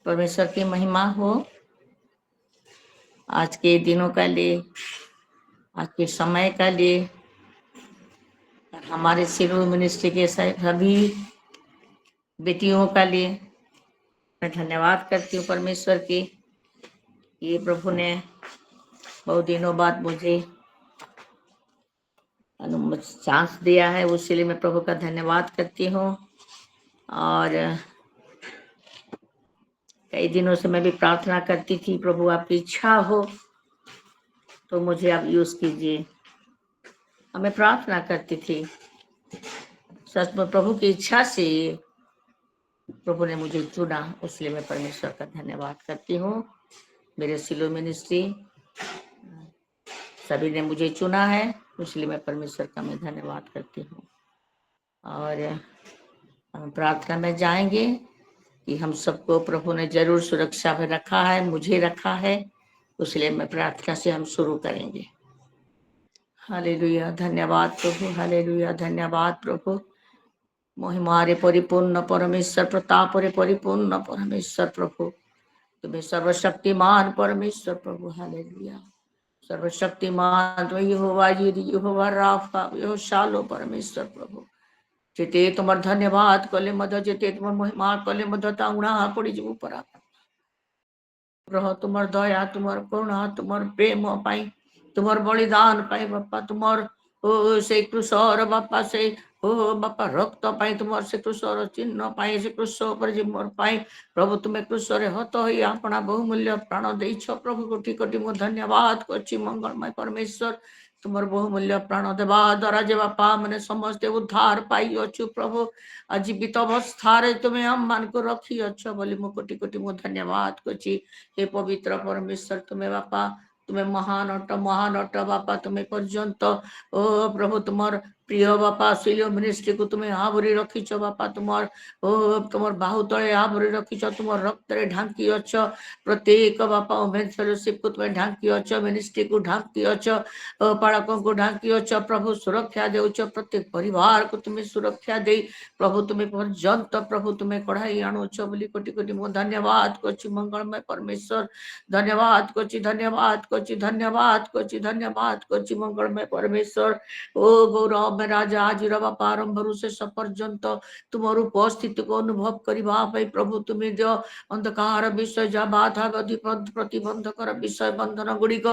परमेश्वर की महिमा हो। आज के दिनों का लिए, आज के समय का लिए, हमारे सिरो मिनिस्ट्री के सभी बेटियों का लिए मैं धन्यवाद करती हूँ परमेश्वर की। ये प्रभु ने बहुत दिनों बाद मुझे चांस दिया है, उसके लिए मैं प्रभु का धन्यवाद करती हूँ। और कई दिनों से मैं भी प्रार्थना करती थी, प्रभु आपकी इच्छा हो तो मुझे आप यूज कीजिए। और मैं प्रार्थना करती थी, सच में प्रभु की इच्छा से प्रभु ने मुझे चुना, इसलिए मैं परमेश्वर का धन्यवाद करती हूँ। मेरे सिलो मिनिस्ट्री सभी ने मुझे चुना है, इसलिए मैं परमेश्वर का मैं धन्यवाद करती हूँ। और हम प्रार्थना में जाएंगे कि हम सबको प्रभु ने जरूर सुरक्षा में रखा है, मुझे रखा है, इसलिए मैं प्रार्थना से हम शुरू करेंगे। हालेलुया, धन्यवाद प्रभु, हालेलुया, धन्यवाद प्रभु। महिमारे परिपूर्ण परमेश्वर, प्रताप रे परिपूर्ण परमेश्वर प्रभु, तुम्हें सर्वशक्तिमान परमेश्वर प्रभु, हालेलुया, सर्वशक्तिमान तो यहोवा यीरी, यहोवा राफा, यहो शालो परमेश्वर प्रभु। जेते तुम्हार धन्यवाद कले मध, जेते तुम्हार महिमा कले मध ताउणा पड़ी जो परा ग्रह, तुम्हार दया, तुम्हार करुणा, तुम्हार प्रेम पाई, तुम्हार बलिदान पाई बापा, तुम्हार ओ से क्रूसर बापा, से ओ बापा रक्त पाई, तुम्हार से क्रूसर चिन्ह पाई, से क्रूस पर जिमर पाई प्रभु, तुम्हें क्रूसरे हत होई आपना बहुमूल्य प्राण देइछ प्रभु, कोटि कोटि मो धन्यवाद करछि मंगलमय परमेश्वर। तुम्हार बहुमूल्य प्राण देवा द्वारा जे बापा मैंने समस्ते उद्धार पाई अच्छु प्रभु, जीवित अवस्था तुम्हें हम मान को रखी अच्छ बोली मो कोटि कोटि मो धन्यवाद करछि। हे पवित्र परमेश्वर, तुम्हें बापा, तुम्हें महान अट बापा, तुम्हें पर्यंत ओ प्रभु तुमार प्रिय बापा सिलियो मिनिस्ट्री को तुम्हें आवरी रखीच बापा, तुमार ओ तुमार बाहु तले आवरी रखीच, तुमार रक्त रे ढांकी अछ प्रत्येक बापा ओमेन फेलोशिप को तुम्हें ढांकी अछ, मिनिस्ट्री को ढांकी अछ, पालकों को ढांकी अछ प्रभु, सुरक्षा देउछ प्रत्येक परिवार को तुम्हें सुरक्षा दे प्रभु, तुम्हें पर्यंत प्रभु तुम्हें कढ़ाई आणुछ बोली कोटि कोटि मो धन्यवाद करछि मंगलमय परमेश्वर। धन्यवाद करछि, धन्यवाद करछि, धन्यवाद करछि, धन्यवाद करछि मंगलमय परमेश्वर। ओ गौरव में राजा आज बापा आरंभ से पर्यंत तुमर उपस्थिति को अनुभव करबा प्रभु, तुम्हें जो अंधकार विषय जा बाधा प्रतिबंधकर विषय बंधन गुड़िक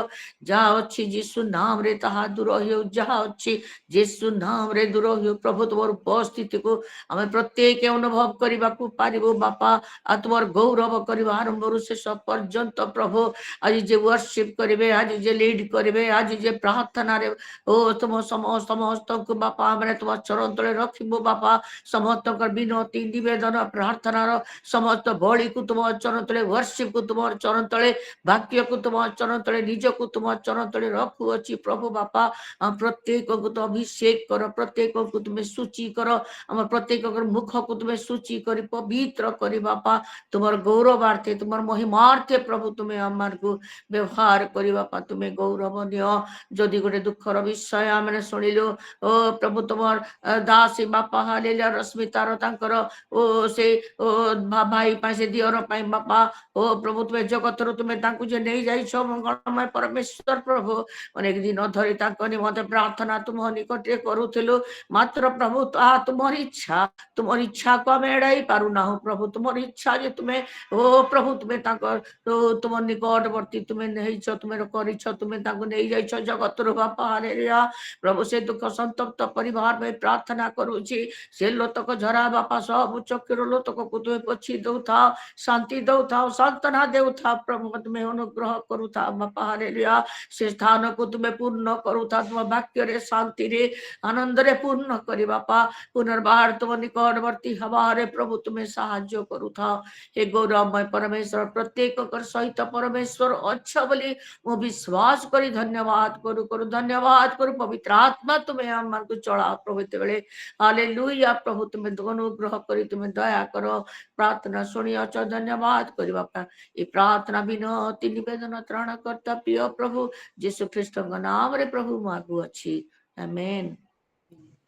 जहाँ अच्छी जीशु नाम रे ताहा दूर हो, जहाँ अच्छी जीशु नाम रे दूर हो प्रभु, तुम उपस्थिति को आम प्रत्येक अनुभव करने को पारिबो बापा। आ तुम गौरव करवा आरंभ से पर्यंत प्रभु, आज जे वर्शिप करेंगे, आज जे लीड करेंगे, आज जे प्रार्थना रे ओ तुम समस्त को बापा मैंने तुम चरण तले रखिबो बापा, समस्त विनती निवेदन प्रार्थनार समस्त बलि को तुम चरण तले, वर्शिप को तुम चरण तले, वाक्य को तुम चरण तले, निज को तुम चरण तले रखु अच्छी प्रभु बापा। प्रत्येक को तो अभिषेक कर, प्रत्येक को तुम्हें सूची कर, आम प्रत्येक मुख को तुम्हें सूची कर पवित्र कर बापा, तुम्हार गौरवार्थे तुम्हार महिमार्थे प्रभु तुम्हें आम को व्यवहार कर बापा, तुम्हें गौरव नियो। जदि गोटे दुखर विषय आम शुणिलु ओ प्रभु तुमार दासी बापा हालेलुया रश्मितार तांकर ओ से ओ भाई पाई से दियर पाई बापा, ओ प्रभु तुम्हें जगत तुम्हें तांकु जे नहीं जाइछ मंगलमय परमेश्वर प्रभु, अनेक दिन धरी तांको निमंते प्रार्थना तुम निकटे करूथिलु, मात्र प्रभु तुमर इच्छा, तुमर इच्छा को आम एड़ाई पारु ना प्रभु, तुमर इच्छा जे तुम्हें ओ प्रभु तुम्हें तांकर तो तुम निकटवर्ती तुम्हें नहीं तुम्हें करिछ, तुम्हें तांको नहीं जाइछ जगत बापा हालेलुया प्रभु। से दुख संतप्त परिवार में प्रार्थना करूची, से लोतक झरा बापा सब चक्र लोतक को तुम्हें पोछी दउथा, शांति दउथा, सांत्वना देउथा प्रभु, तुम्हें अनुग्रह करूथा बापा हालेलुया। से स्थान को तुम्हें पूर्ण करूथा, तुम वाक्य रे शांति रे आनंद रे पूर्ण करी बापा, पुनर्बार तुम निकटवर्ती हमारे प्रभु तुम्हें साहाय्य करूथा। हे गौरवमय परमेश्वर, प्रत्येक सहित परमेश्वर अच्छा बोली मो विश्वास करी धन्यवाद करू करू, धन्यवाद करू पवित्र आत्मा तुम्हें आम को चढ़ा प्रभु बेले हालेलुया प्रभु, तुम्हें अनुग्रह करी तुम्हें दया करो, प्रार्थना सुनी अच धन्यवाद करी बापा। ये प्रार्थना विनती निवेदन त्राण करता प्रिय प्रभु यीशु ख्रीष्ट नाम रे प्रभु मागु अच्छी, आमेन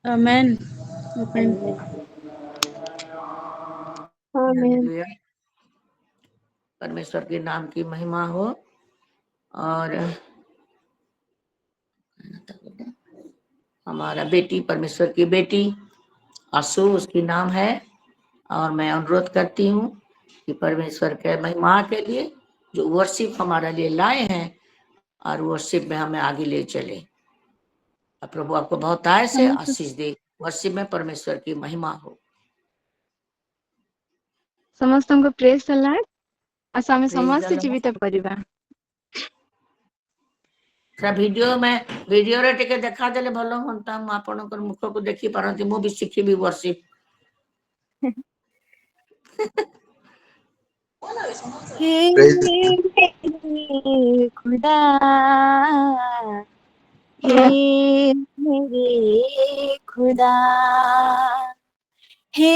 आमेन हालेलुया। परमेश्वर के नाम की महिमा हो। और हमारा बेटी, परमेश्वर की बेटी आशु उसकी नाम है, और मैं अनुरोध करती हूँ कि परमेश्वर के महिमा के लिए जो वर्शिप हमारे लिए लाए हैं, और वर्शिप में हमें आगे ले चले। प्रभु आपको बहुत आय से आशीष दे। वर्शिप में परमेश्वर की महिमा हो। ସମସ୍ତଙ୍କୁ ପ୍ରେଜ୍ ଦ ଲର୍ଡ। ଆସ ଆମେ Praise the ସମସ୍ତେ Lord। ଜୀବିତ କରିବା। ଭିडिଓ ରେ ଟିକେ ଦେଖା ଦେଲେ ଭଲ ହୁଅନ୍ତା, ମୁଁ ଆପଣଙ୍କର ମୁଖକୁ ଦେଖି ପାରନ୍ତି, ମୁଁ ବି ଶିଖିବି ବର୍ଷିପ। हे खुदा, हे मेरे खुदा, हे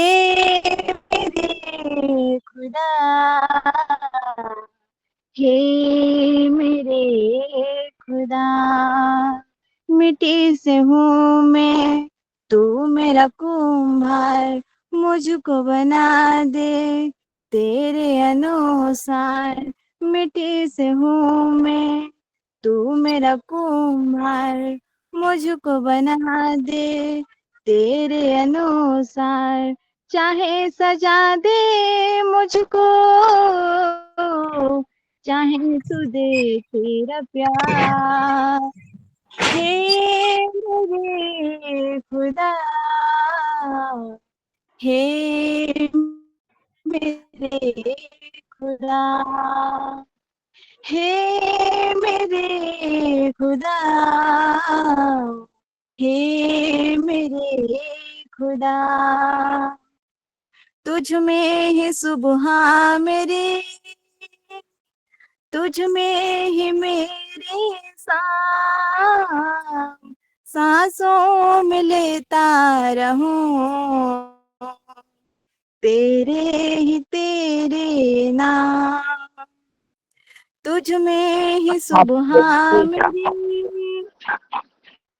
मेरे खुदा, हे मेरे खुदा। मिट्टी से हूँ मैं, तू मेरा कुम्हार, मुझको बना दे तेरे अनुसार। मिट्टी से हूँ मैं, तू मेरा कुम्हार, मुझको बना दे तेरे अनुसार। चाहे सजा दे मुझको, चाहे तू दे तेरा प्यार। हे मेरे खुदा, हे मेरे खुदा, हे मेरे खुदा, हे मेरे खुदा। तुझ में ही सुबह मेरी, तुझ में ही मेरी सांस, सांसों में लेता रहूं तेरे नाम। तुझ में ही सुबह मेरी,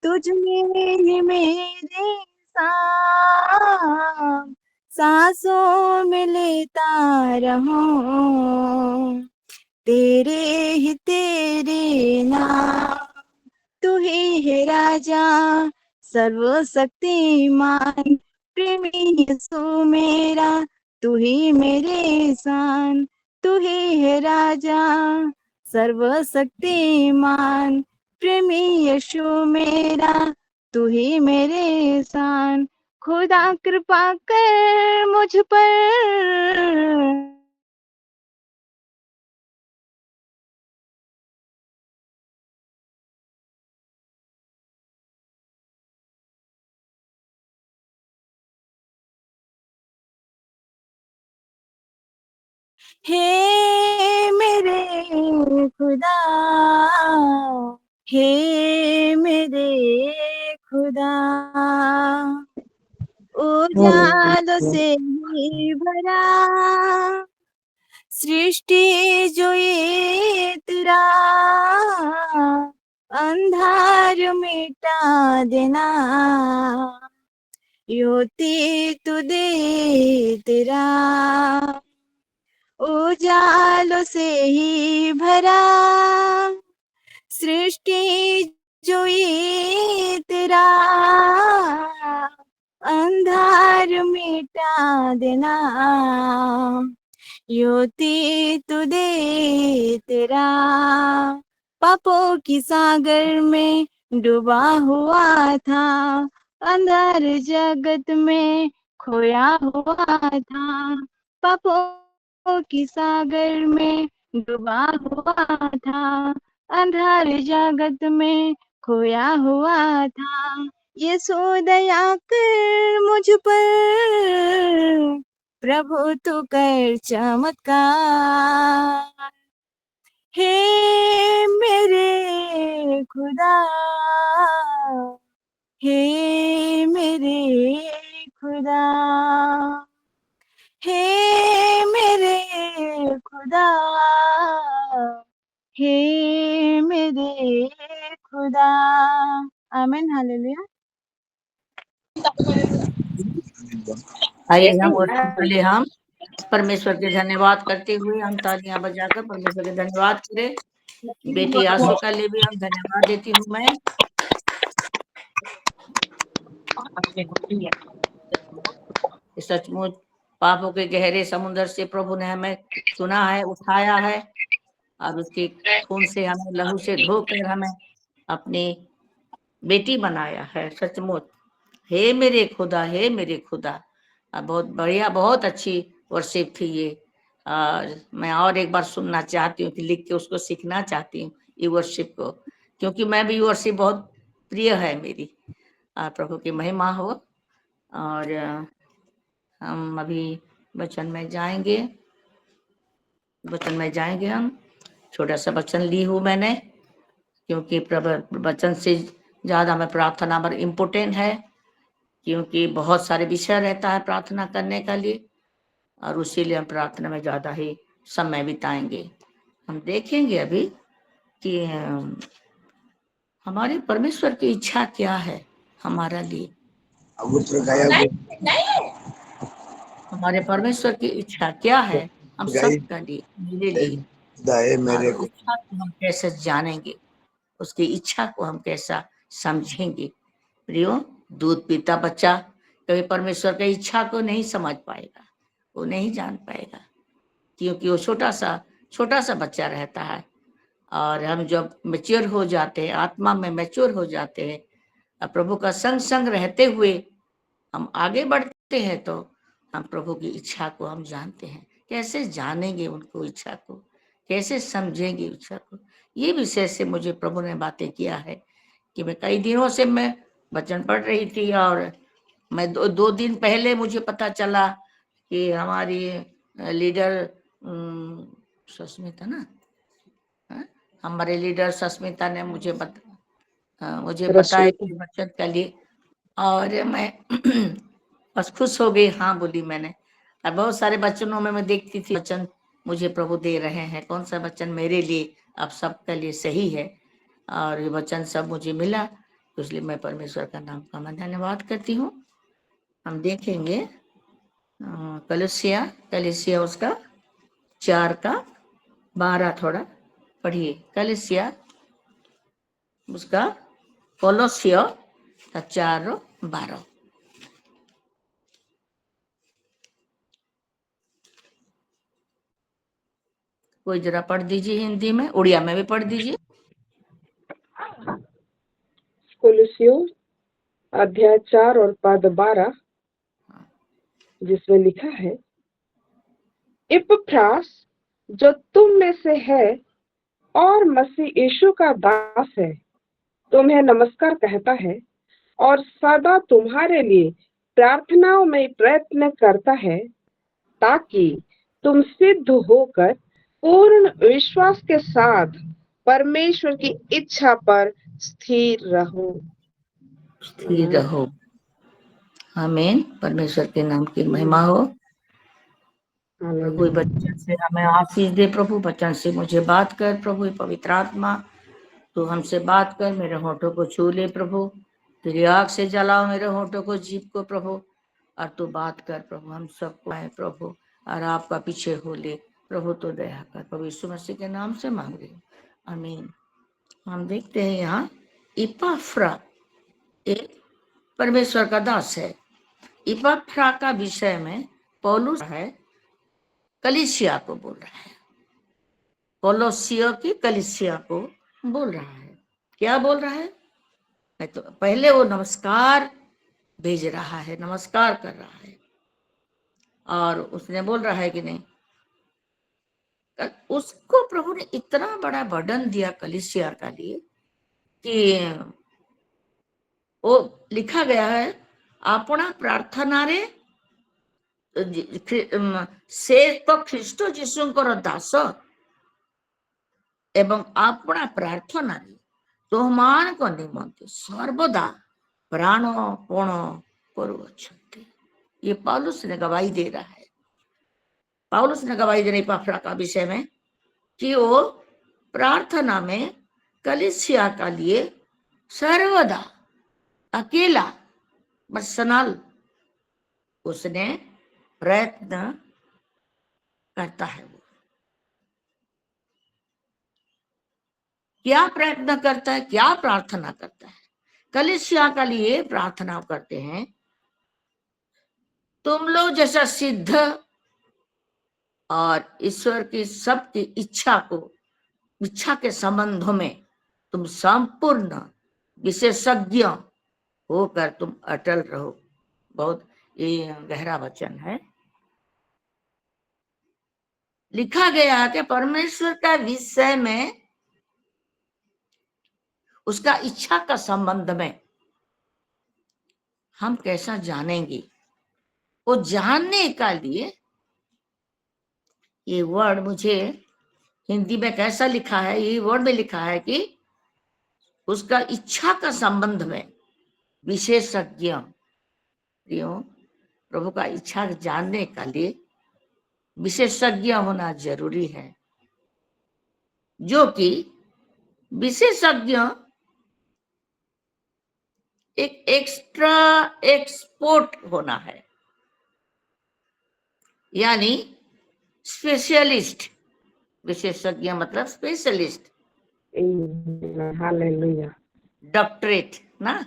तुझ में ही मेरी सांस, सांसों में लेता रहूं तेरे नाम। तू ही है राजा सर्वशक्तिमान, प्रेमी यीशु मेरा, तू ही मेरे शान। तू ही है राजा सर्वशक्तिमान, प्रेमी यीशु मेरा, तू ही मेरे शान। खुदा कृपा कर मुझ पर, हे मेरे खुदा, हे मेरे खुदा। उजालों से ही भरा सृष्टि जो ये तेरा, अंधार मिटा देना योती तुदे तेरा। उजालों से ही भरा सृष्टि जो ये तेरा, अंधार मिटा देना योती तुदे तेरा। पापों की सागर में डूबा हुआ था, अंधार जगत में खोया हुआ था। पापों की सागर में डूबा हुआ था, अंधार जगत में खोया हुआ था। यीशु दया कर मुझ पर, प्रभु तू कर चमत्कार। हे मेरे खुदा, हे मेरे खुदा, हे मेरे खुदा, हे मेरे खुदा। आमीन, हालेलुया। आइए हम बोले हम परमेश्वर के धन्यवाद करते हुए हम तालियां बजाकर परमेश्वर के धन्यवाद करें। बेटी आंसू का लिए भी हम धन्यवाद देती हूँ मैं। सचमुच पापों के गहरे समुद्र से प्रभु ने हमें चुना है, उठाया है और उसके खून से हमें लहू से धोकर हमें अपनी बेटी बनाया है। सचमुच हे मेरे खुदा, हे मेरे खुदा। बहुत बढ़िया, बहुत अच्छी वर्शिप थी ये। मैं और एक बार सुनना चाहती हूँ कि लिख के उसको सीखना चाहती हूँ ये वर्शिप को, क्योंकि मैं भी वर्शिप बहुत प्रिय है मेरी। प्रभु की महिमा हो। और हम अभी वचन में जाएंगे, हम छोटा सा वचन ली हूँ मैंने, क्योंकि वचन से ज्यादा में प्रार्थना पर इम्पोर्टेंट है, क्योंकि बहुत सारे विषय रहता है प्रार्थना करने का लिए, और उसीलिए हम प्रार्थना में ज्यादा ही समय बिताएंगे। हम देखेंगे अभी कि हमारे परमेश्वर की इच्छा क्या है हमारा लिए। हमारे परमेश्वर की इच्छा क्या है हम सबका लिए, मेरे लिए। इच्छा को हम कैसे जानेंगे, उसकी इच्छा को हम कैसा समझेंगे। प्रियो, दूध पीता बच्चा कभी परमेश्वर की इच्छा को नहीं समझ पाएगा, वो नहीं जान पाएगा, क्योंकि वो छोटा सा बच्चा रहता है। और हम जब मैच्योर हो जाते हैं, आत्मा में मैच्योर हो जाते हैं, प्रभु का संग संग रहते हुए हम आगे बढ़ते हैं, तो हम प्रभु की इच्छा को हम जानते हैं। कैसे जानेंगे उनको इच्छा को, कैसे समझेंगे इच्छा को। ये विषय से मुझे प्रभु ने बातें किया है कि मैं कई दिनों से मैं वचन पढ़ रही थी, और मैं दो दिन पहले मुझे पता चला कि हमारी लीडर सस्मिता ना, हमारे लीडर सस्मिता ने मुझे बताया कि वचन के लिए, और मैं बस खुश हो गई। हाँ बोली मैंने। और बहुत सारे वचनों में मैं देखती थी वचन मुझे प्रभु दे रहे हैं, कौन सा वचन मेरे लिए अब सबके लिए सही है, और ये वचन सब मुझे मिला, तो इसलिए मैं परमेश्वर का नाम का मैं धन्यवाद करती हूँ। हम देखेंगे कलीसिया उसका 4:12 थोड़ा पढ़िए। कलीसिया उसका कोलोसियो 4:12। कोई जरा पढ़ दीजिए हिंदी में, उड़िया में भी पढ़ दीजिए। कोलोसियो अध्याय 4 और पद 12, जिसमें लिखा है, इपफ्रास जो तुम में से है और मसीह यीशु का दास है, तुम्हें नमस्कार कहता है और सदा तुम्हारे लिए प्रार्थनाओं में प्रयत्न करता है, ताकि तुम सिद्ध होकर पूर्ण विश्वास के साथ परमेश्वर की इच्छा पर स्थिर रहो। आमीन। परमेश्वर के नाम की महिमा हो। प्रभु बच्चन से हमें आशीष दे। प्रभु बच्चन से मुझे बात कर। प्रभु पवित्र आत्मा तू हमसे बात कर, मेरे होठों को छू ले प्रभु, तेरी आग से जलाओ मेरे होठों को, जीभ को प्रभु, और तू बात कर प्रभु, हम सबको आए प्रभु, और आपका पीछे हो ले प्रभु, तो दया कर प्रभु, यीशु मसीह के नाम से मांग रही हूँ, आमीन। हम देखते हैं यहाँ इपाफ्रा एक परमेश्वर का दास है। इपाफ्रा का विषय में पौलुस है, कलीसिया को बोल रहा है, कोलोसियो की कलीसिया को बोल रहा है। क्या बोल रहा है? तो पहले वो नमस्कार भेज रहा है, नमस्कार कर रहा है, और उसने बोल रहा है कि नहीं, उसको प्रभु ने इतना बड़ा बर्डन दिया कलीसिया का लिए कि वो लिखा गया है, अपना प्रार्थना रे से तो ख्रीष्ट जीशुंकर दास एवं अपना प्रार्थना रे तुमମାନଙ୍କ निमंते सर्वदा प्राणपण करुअछन्ति। ये पौलुस ने गवाही दे रहा है। पौलुस ने गवाही दे रही इपाफ्रा का विषय में कि वो प्रार्थना में कलीसिया का लिए सर्वदा अकेला पर्सनल उसने प्रयत्न करता है वो? क्या प्रयत्न करता है, क्या प्रार्थना करता है? कलीसिया के लिए प्रार्थना करते हैं, तुम लोग जैसा सिद्ध और ईश्वर की सबकी इच्छा के संबंधों में तुम संपूर्ण विशेषज्ञ होकर तुम अटल रहो। बहुत ये गहरा वचन है। लिखा गया कि परमेश्वर का विषय में, उसका इच्छा का संबंध में हम कैसा जानेंगे? वो जानने का लिए ये वर्ड मुझे हिंदी में कैसा लिखा है, ये वर्ड में लिखा है कि उसका इच्छा का संबंध में विशेषज्ञ। प्रभु का इच्छा जानने का लिए विशेषज्ञ होना जरूरी है, जो कि विशेषज्ञ एक एक्स्ट्रा एक्सपोर्ट होना है, यानी स्पेशलिस्ट। विशेषज्ञ मतलब स्पेशलिस्ट, हालेलुया। डॉक्टरेट ना।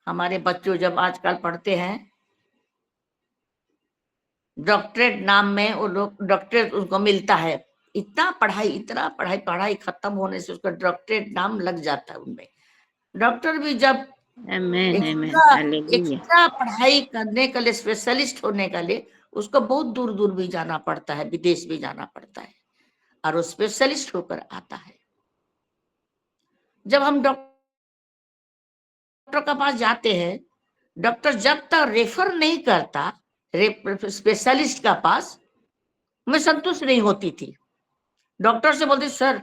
हमारे बच्चों जब आजकल पढ़ते हैं, डॉक्टरेट नाम में वो लोग डॉक्टरेट उनको मिलता है। इतना पढ़ाई खत्म होने से उसका डॉक्टरेट नाम लग जाता है उनमें। डॉक्टर भी जब Amen. Amen. Extra Hallelujah. Extra पढ़ाई करने के लिए, स्पेशलिस्ट होने के लिए उसको बहुत दूर दूर भी जाना पड़ता है, विदेश भी जाना पड़ता है, और वो स्पेशलिस्ट होकर आता है। जब हम डॉक्टर के पास जाते हैं, डॉक्टर जब तक रेफर नहीं करता स्पेशलिस्ट का पास, मैं संतुष्ट नहीं होती थी। डॉक्टर से बोलती, सर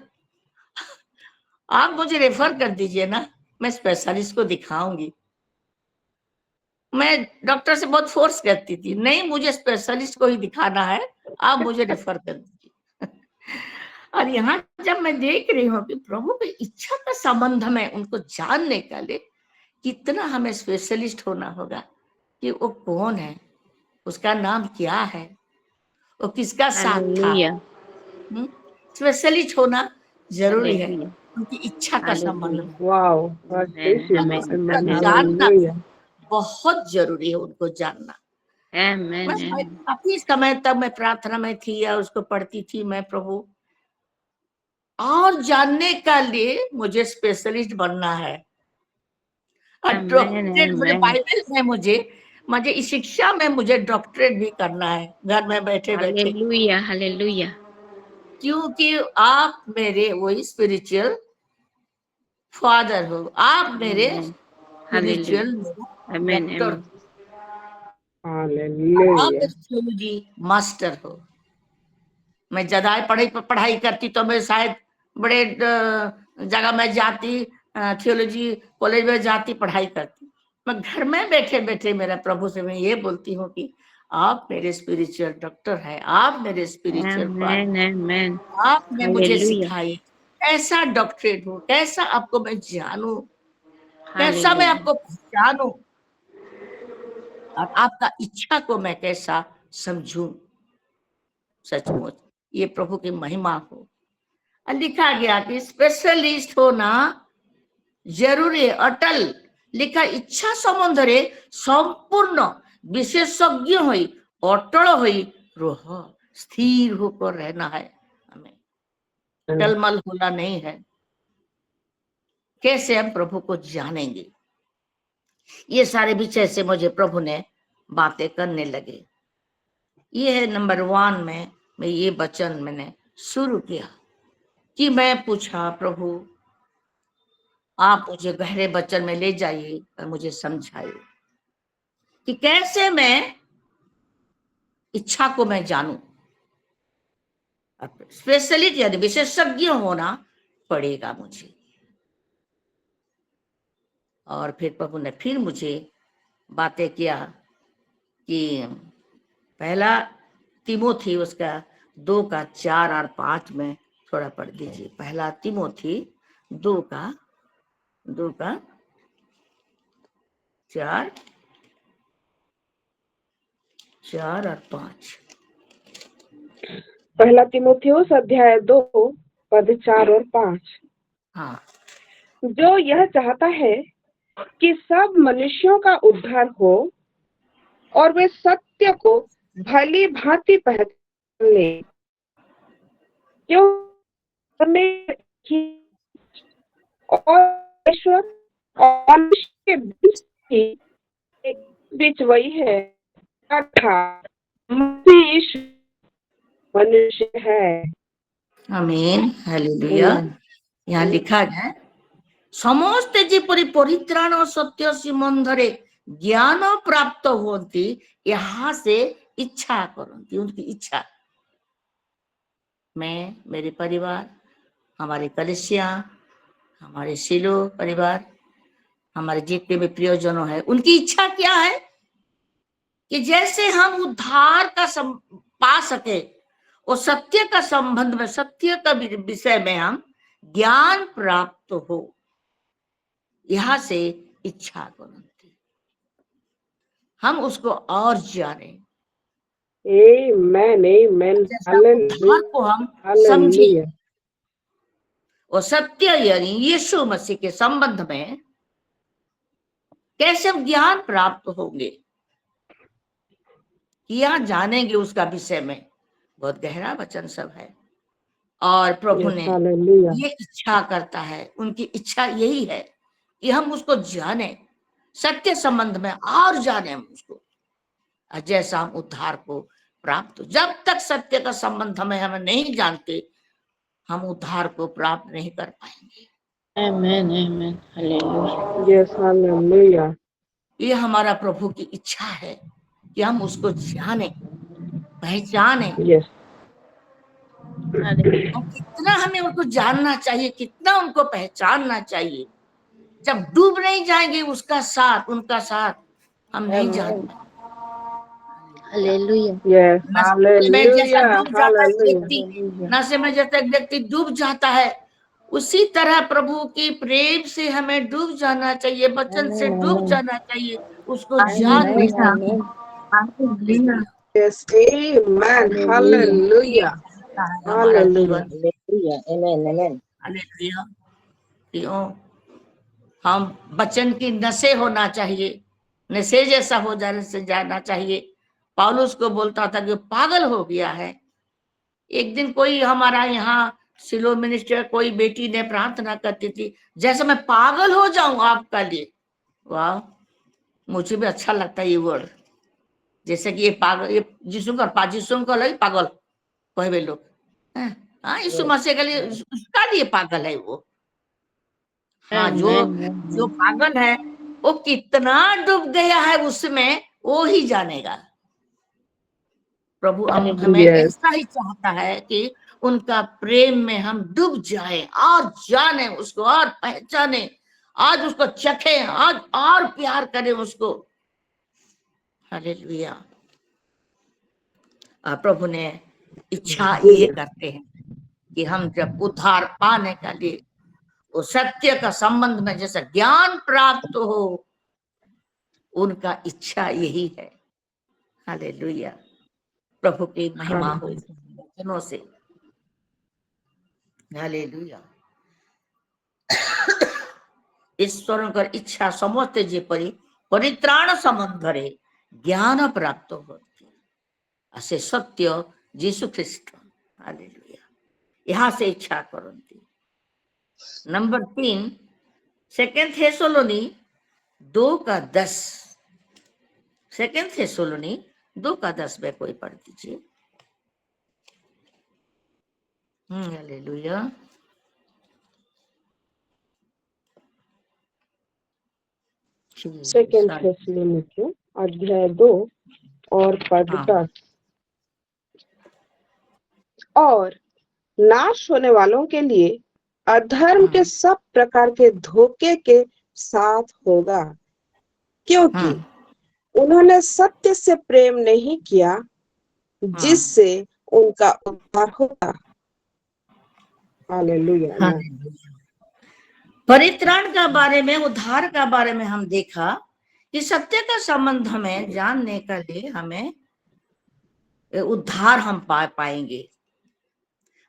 आप मुझे रेफर कर दीजिए ना, मैं स्पेशलिस्ट को दिखाऊंगी। मैं डॉक्टर से बहुत फोर्स करती थी, नहीं मुझे स्पेशलिस्ट को ही दिखाना है, आप मुझे रेफर कर दीजिए। और यहाँ जब मैं देख रही हूँ कि प्रभु की इच्छा का संबंध में उनको जानने के लिए कितना हमें स्पेशलिस्ट होना होगा, कि वो कौन है, उसका नाम क्या है, वो किसका साथ था। Hallelujah. स्पेशलिस्ट होना जरूरी है, Hallelujah. उनकी इच्छा का संबंध Hallelujah. में। Wow, Amen. Amen. आमेन, जानना हालेलुया। बहुत जरूरी है, उनको जानना। Amen. मैं Amen. काफी समय तक मैं प्रार्थना में थी या उसको पढ़ती थी मैं, प्रभु और जानने का लिए मुझे स्पेशलिस्ट बनना है, और Amen. डॉक्टरेट मुझे Amen. बाइबल में, मुझे इस शिक्षा में मुझे डॉक्टरेट भी करना है घर में बैठे बैठे, Hallelujah. Hallelujah. क्योंकि आप मेरे वही स्पिरिचुअल फादर हो, आप मेरे Amen. Spiritual Hallelujah. Amen. Doctor, Amen. आप हालेलुया। थियोलॉजी मास्टर हो। मैं ज्यादा पढ़ाई करती तो मैं शायद बड़े जगह में जाती, थियोलॉजी कॉलेज में जाती, पढ़ाई करती। मैं घर में बैठे बैठे मेरा प्रभु से मैं ये बोलती हूँ कि आप मेरे स्पिरिचुअल डॉक्टर हैं, आप मेरे स्पिरिचुअल Amen. Amen. आपने मुझे Hallelujah. सिखाई, कैसा डॉक्टरेट हो, कैसा आपको मैं जानूं, कैसा मैं Hallelujah. आपको पहचानूं, और आपका इच्छा को मैं कैसा समझूं। सचमुच ये प्रभु की महिमा हो। और लिखा गया कि स्पेशलिस्ट होना जरूरी है, अटल। लिखा इच्छा सम्बन्धरे संपूर्ण विशेषज्ञ हुई, अटल हुई रह, स्थिर होकर रहना है हमें, टलमल होना नहीं है। कैसे हम प्रभु को जानेंगे? ये सारे विषय से मुझे प्रभु ने बातें करने लगे। ये है नंबर 1 में मैं ये वचन मैंने शुरू किया कि मैं पूछा, प्रभु आप मुझे गहरे वचन में ले जाइए और मुझे समझाइए कि कैसे मैं इच्छा को मैं जानूं। स्पेशलिस्ट यानी विशेषज्ञ होना पड़ेगा मुझे। और फिर प्रभु ने फिर मुझे बातें किया कि पहला तिमोथी उसका 2 का 4 और 5 में थोड़ा पढ़ दीजिए। पहला तिमोथी 2 का 4 और 5। पहला तीमुथियुस अध्याय 2 पद 4 और 5। हाँ, जो यह चाहता है कि सब मनुष्यों का उद्धार हो और वे सत्य को भली भांति पहचान लें, क्यों और ईश्वर और मनुष्य के बीच वही है, अर्थात मसीह यीशु मनुष्य है। आमीन, हालेलुया। यहाँ लिखा है समस्ते जेपरि परित्राण और सत्य संबंधरे ज्ञान प्राप्त होती यहाँ से इच्छा करती, उनकी इच्छा। मैं, मेरे परिवार, हमारे कलिसिया, हमारे सिलो परिवार, हमारे जितने भी प्रियजनों हैं, उनकी इच्छा क्या है कि जैसे हम उद्धार का पा सके और सत्य का संबंध में, सत्य का विषय में हम ज्ञान प्राप्त हो, यहाँ से इच्छा करती, हम उसको और जाने, आमीन, आमीन, उद्धार को हम समझे हालेलुया। और सत्य यानी यीशु मसीह के संबंध में कैसे हम ज्ञान प्राप्त होंगे, क्या जानेंगे उसका विषय में। बहुत गहरा वचन सब है और प्रभु ने हालेलुया। ये इच्छा करता है, उनकी इच्छा यही है कि हम उसको जाने, सत्य संबंध में और जाने हम उसको, जैसा हम उद्धार को प्राप्त। जब तक सत्य का संबंध हम नहीं जानते, हम उद्धार को प्राप्त नहीं कर पाएंगे। आमेन, आमेन, हालेलुया। Yes, hallelujah. ये हमारा प्रभु की इच्छा है कि हम उसको जाने, पहचाने। यस, और कितना हमें उनको जानना चाहिए, कितना उनको पहचानना चाहिए। जब डूब नहीं जाएंगे उसका साथ, उनका साथ हम नहीं जान पाएंगे। हालेलुया। यस, नशे में जैसा हालेलुया, डूब जाता है हालेलुया। व्यक्ति, नशे में जैसा एक व्यक्ति डूब जाता है, उसी तरह प्रभु की प्रेम से हमें डूब जाना चाहिए, वचन से डूब जाना चाहिए, उसको जानने चाहिए। यस, आमीन, हालेलुया, हमारा जीवन। हालेलुया, आमेन, आमेन। हालेलुया। क्यों हम वचन की नशे होना चाहिए, नशे जैसा हो जाने से जाना चाहिए। पौलुस को बोलता था कि पागल हो गया है। एक दिन कोई हमारा यहाँ सिलो मिनिस्टर कोई बेटी ने प्रार्थना करती थी, जैसे मैं पागल हो जाऊं आपका लिए। वाह, मुझे भी अच्छा लगता है ये वर्ड। जैसे कि ये पागल, ये जिसु का लगे पागल कहवे लोग, हाँ यीशु मसीह के लिए, उसका लिए पागल है वो। हाँ, जो पागल है वो कितना डूब गया है उसमें, वो ही जानेगा। प्रभु हमें यस, ऐसा ही चाहता है कि उनका प्रेम में हम डूब जाए और जाने उसको और पहचाने, आज उसको चखे, आज और प्यार करें उसको। हालेलुया। प्रभु ने इच्छा ये करते हैं कि हम जब उद्धार पाने का लिए वो सत्य का संबंध में जैसा ज्ञान प्राप्त हो, उनका इच्छा यही है। हालेलुया। प्रभु की महिमा हो वचनों से। हालेलुया। ईश्वरଙ୍କର इच्छा समस्ते जेपरि परित्राण संबंधरे ज्ञान प्राप्त होती, से सत्य यीशु ख्रिस्ट। हालेलुया। यहाँ से इच्छा करती। नंबर 3, 2 थेसलोनी 2:10। 2 थेसलोनी 2:10 में कोई पढ़ दीजिए। हालेलुया। सेकंड थेसलोनिके अध्याय 2 और पद 10। और नाश होने वालों के लिए अधर्म के सब प्रकार के धोखे के साथ होगा, क्योंकि उन्होंने सत्य से प्रेम नहीं किया जिससे उनका उद्धार होता। हालेलुया। परित्राण का बारे में, उद्धार का बारे में हम देखा कि सत्य का संबंध हमें जानने के लिए हमें उद्धार हम पाएंगे।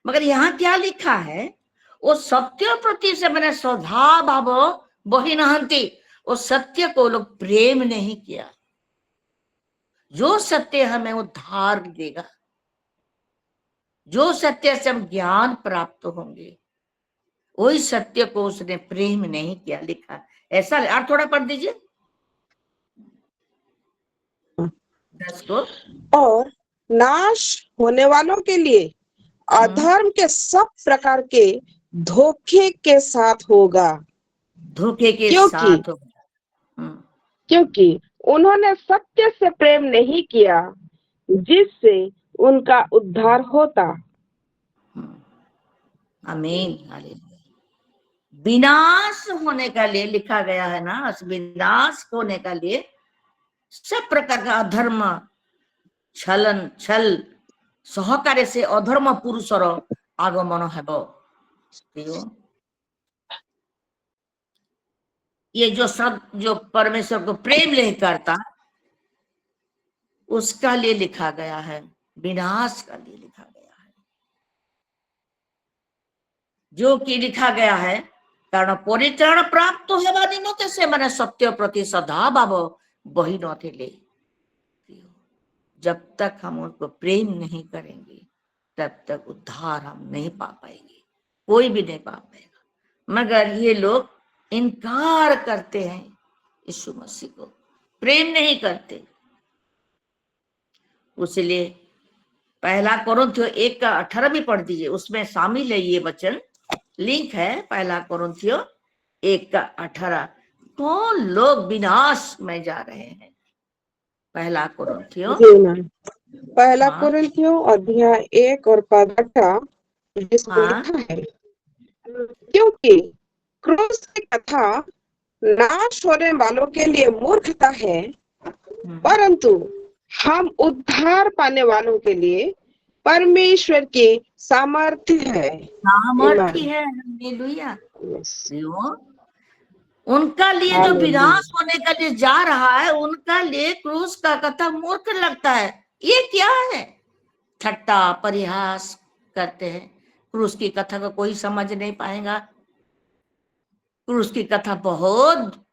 मगर यहाँ क्या लिखा है, वो सत्य प्रति से मैंने स्वधा भाव बही नहंती, वो सत्य को लोग प्रेम नहीं किया। जो सत्य हमें उद्धार देगा, जो सत्य से हम ज्ञान प्राप्त होंगे, वही सत्य को उसने प्रेम नहीं किया, लिखा ऐसा। और थोड़ा पढ़ दीजिए 10 को। और नाश होने वालों के लिए अधर्म के सब प्रकार के धोखे के साथ होगा, धोखे के क्योंकि साथ होगा। क्योंकि उन्होंने सत्य से प्रेम नहीं किया, जिससे उनका उद्धार होता। आमीन, हालेलुया। विनाश होने का लिए लिखा गया है ना, विनाश होने का लिए सब प्रकार का अधर्म, छलन, छल सहकार्य से अधर्म पुरुषर आगमन हेब। ये जो परमेश्वर को प्रेम नहीं करता, उसका लिए लिखा गया है, विनाश का लिए लिखा गया है। जो कि लिखा गया है, कारण परित्राण प्राप्त हेबा निमते से मैंने सत्य प्रति सदाभाव बही न थे। जब तक हम उनको प्रेम नहीं करेंगे, तब तक उद्धार हम नहीं पा पाएंगे, कोई भी नहीं पा पाएगा। मगर ये लोग इनकार करते हैं, यीशु मसीह को प्रेम नहीं करते। उसलिए 1 कोरिन्थियों 1:18 भी पढ़ दीजिए, उसमें शामिल है ये वचन, लिंक है 1 कोरिन्थियों 1:18। कौन लोग विनाश में जा रहे हैं? 1 कोरिन्थियों 1 कोरिन्थियों अध्याय 1 और पद 18 जिसमें लिखा है, क्योंकि क्रूस की कथा नाश होने वालों के लिए मूर्खता है, परंतु हम उद्धार पाने वालों के लिए परमेश्वर की सामर्थ्य है। सामर्थ्य है। हालेलुया। उनका लिए जो विनाश होने का लिए जा रहा है, उनका लिए क्रूस का कथा मूर्ख लगता है। ये क्या है? ठट्टा परिहास करते हैं। क्रूस की कथा को कोई समझ नहीं पाएगा। क्रूस की कथा बहुत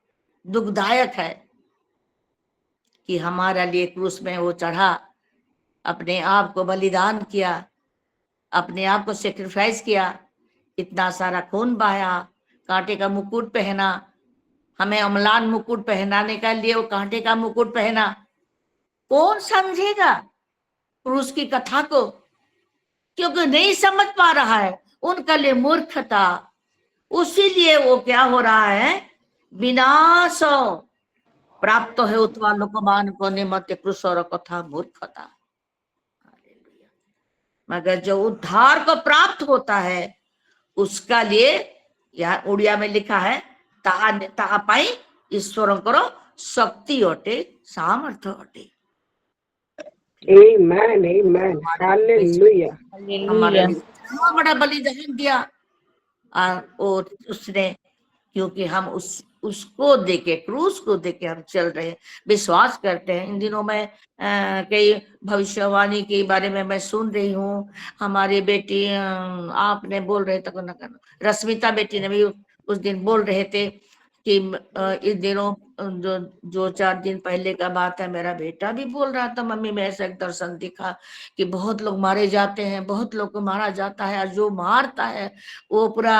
दुखदायक है कि हमारा लिए क्रूस में वो चढ़ा, अपने आप को बलिदान किया, अपने आप को सेक्रीफाइस किया, इतना सारा खून बहाया, कांटे का मुकुट पहना, हमें अम्लान मुकुट पहनाने का लिए वो कांटे का मुकुट पहना। कौन समझेगा क्रूस की कथा को? क्योंकि नहीं समझ पा रहा है, उनका लिए मूर्खता। उसीलिए वो क्या हो रहा है, विनाश प्राप्त है उतवा लोकमान को निमत्ते क्रूसर कथा मूर्खता। मगर जो उद्धार को प्राप्त होता है, उसका लिए यहाँ उड़िया में लिखा है, ताहा पाई ईश्वरंकर शक्ति अटे, सामर्थ्य अटे। आमेन, आमेन, हालेलुया। हमारे लिए इतना बड़ा बलिदान दिया, और उसने, क्योंकि हम उसको देके, क्रूस को देके हम चल रहे हैं, विश्वास करते हैं। इन दिनों में कई भविष्यवाणी के बारे में मैं सुन रही हूँ। हमारी बेटी, आपने बोल रहे थे, रश्मिता बेटी ने भी उस दिन बोल रहे थे कि इस दिनों जो 4 दिन पहले का बात है, मेरा बेटा भी बोल रहा था, मम्मी में ऐसा एक दर्शन दिखा कि बहुत लोग मारे जाते हैं, बहुत लोग को मारा जाता है, और जो मारता है वो पूरा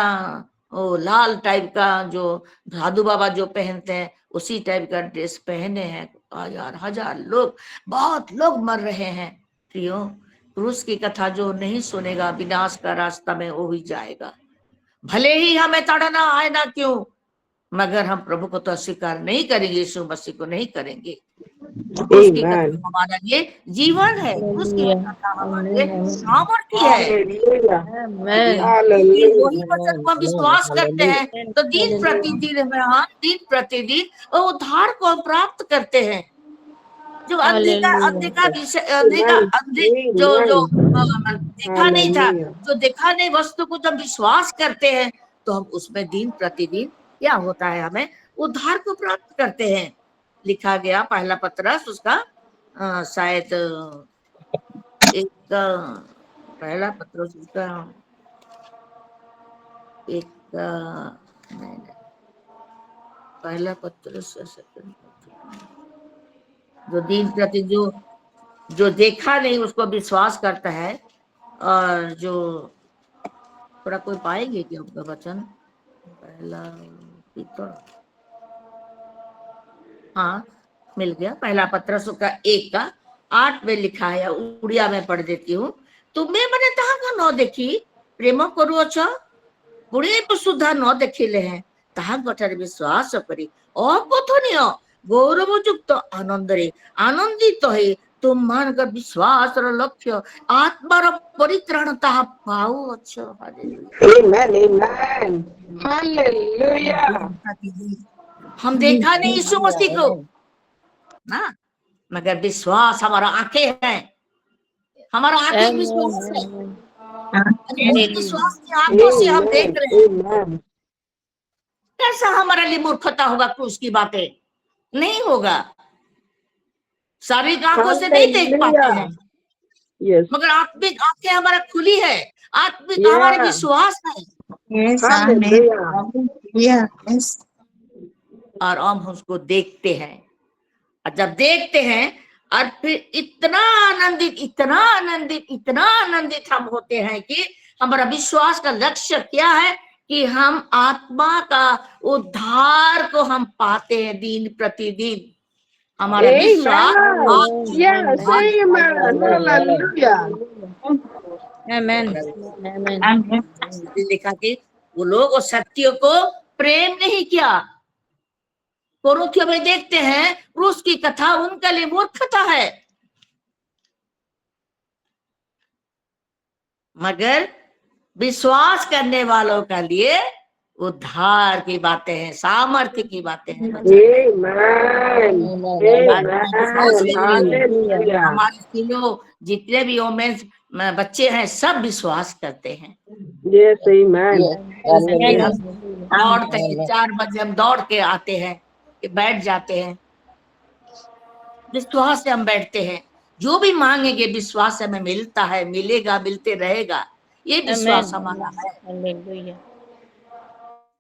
वो लाल टाइप का जो साधु बाबा जो पहनते हैं, उसी टाइप का ड्रेस पहने हैं। हजार लोग, बहुत लोग मर रहे हैं। प्रियो, क्रूस की कथा जो नहीं सुनेगा, विनाश का रास्ता में वो ही जाएगा। भले ही हमें तड़ना आए ना क्यों, मगर हम प्रभु को तो अस्वीकार नहीं करेंगे, यीशु मसीह को नहीं करेंगे। उसकी कथा हमारा ये जीवन है, उसकी कथा हमारे लिए सामर्थ्य है। वही वचन को हम विश्वास करते हैं, तो दिन प्रतिदिन उद्धार को हम प्राप्त करते हैं। जो अंधे का जो देखा नहीं था, जो देखा नहीं वस्तु को जब विश्वास करते हैं, तो हम उसमें दिन प्रतिदिन क्या होता है, हमें उद्धार को प्राप्त करते हैं। लिखा गया 1 पत्रस उसका शायद एक पहला पत्रोस का एक नहीं, पहला पत्रोस जो दिन प्रति जो देखा नहीं उसको विश्वास करता है, और जो थोड़ा कोई पाएंगे कि आपका वचन पहला पीतर, हाँ मिल गया। पहला पत्रस का 1:8 में लिखा है, उड़िया में पढ़ देती हूँ। तुम्हें मैंने ताहा न देखी प्रेम करुअछ, गुड़े सुधा न देखिले हैं ताहा गठारे विश्वास करी अकथनीय गौरवयुक्त आनंदरे आनंदित हे तुमମାନଙ୍କ विश्वास लक्ष्य आत्मार परित्राण ताहा पाउअछ। Amen, amen. Hallelujah. हम देखा नहीं यीशु मसीह को ना, मगर विश्वास हमारा आंखें हैं, हमारा आंखें विश्वास है, विश्वास की आंखों से हम देख Amen, रहे हैं। amen. कैसा हमारे लिए मूर्खता होगा क्रूस की बातें? नहीं होगा। शारीरिक आंखों से नहीं देख पाते हैं, Yes. मगर आत्मिक आंखें हमारा खुली है, आत्मिक Yeah. हमारे विश्वास है, Yes, Hallelujah. amen. Yeah, yes. और हम उसको देखते हैं। और जब देखते हैं और फिर इतना आनंदित इतना आनंदित इतना आनंदित हम होते हैं कि हमारा विश्वास का लक्ष्य क्या है कि हम आत्मा का उद्धार को हम पाते हैं दिन प्रतिदिन। हमारा विश्वास Yes, amen. Hallelujah. Amen. Amen. Amen. लिखा कि वो लोग उस सत्य को प्रेम नहीं किया। कोरिन्थियों में देखते हैं क्रूस की कथा उनके लिए मूर्खता है, मगर विश्वास करने वालों के लिए उद्धार की बातें हैं, सामर्थ्य की बातें हैं। Amen. Hallelujah. हमारे तीनों जितने भी वोमेन्स बच्चे हैं सब विश्वास करते हैं। Yes, amen. Yes. दौड़ते हैं, 4 बजे हम दौड़ के आते हैं, बैठ जाते हैं, विश्वास से हम बैठते हैं। जो भी मांगेंगे विश्वास से हमें मिलता है, मिलेगा, मिलते रहेगा, ये विश्वास हमारा है। Hallelujah.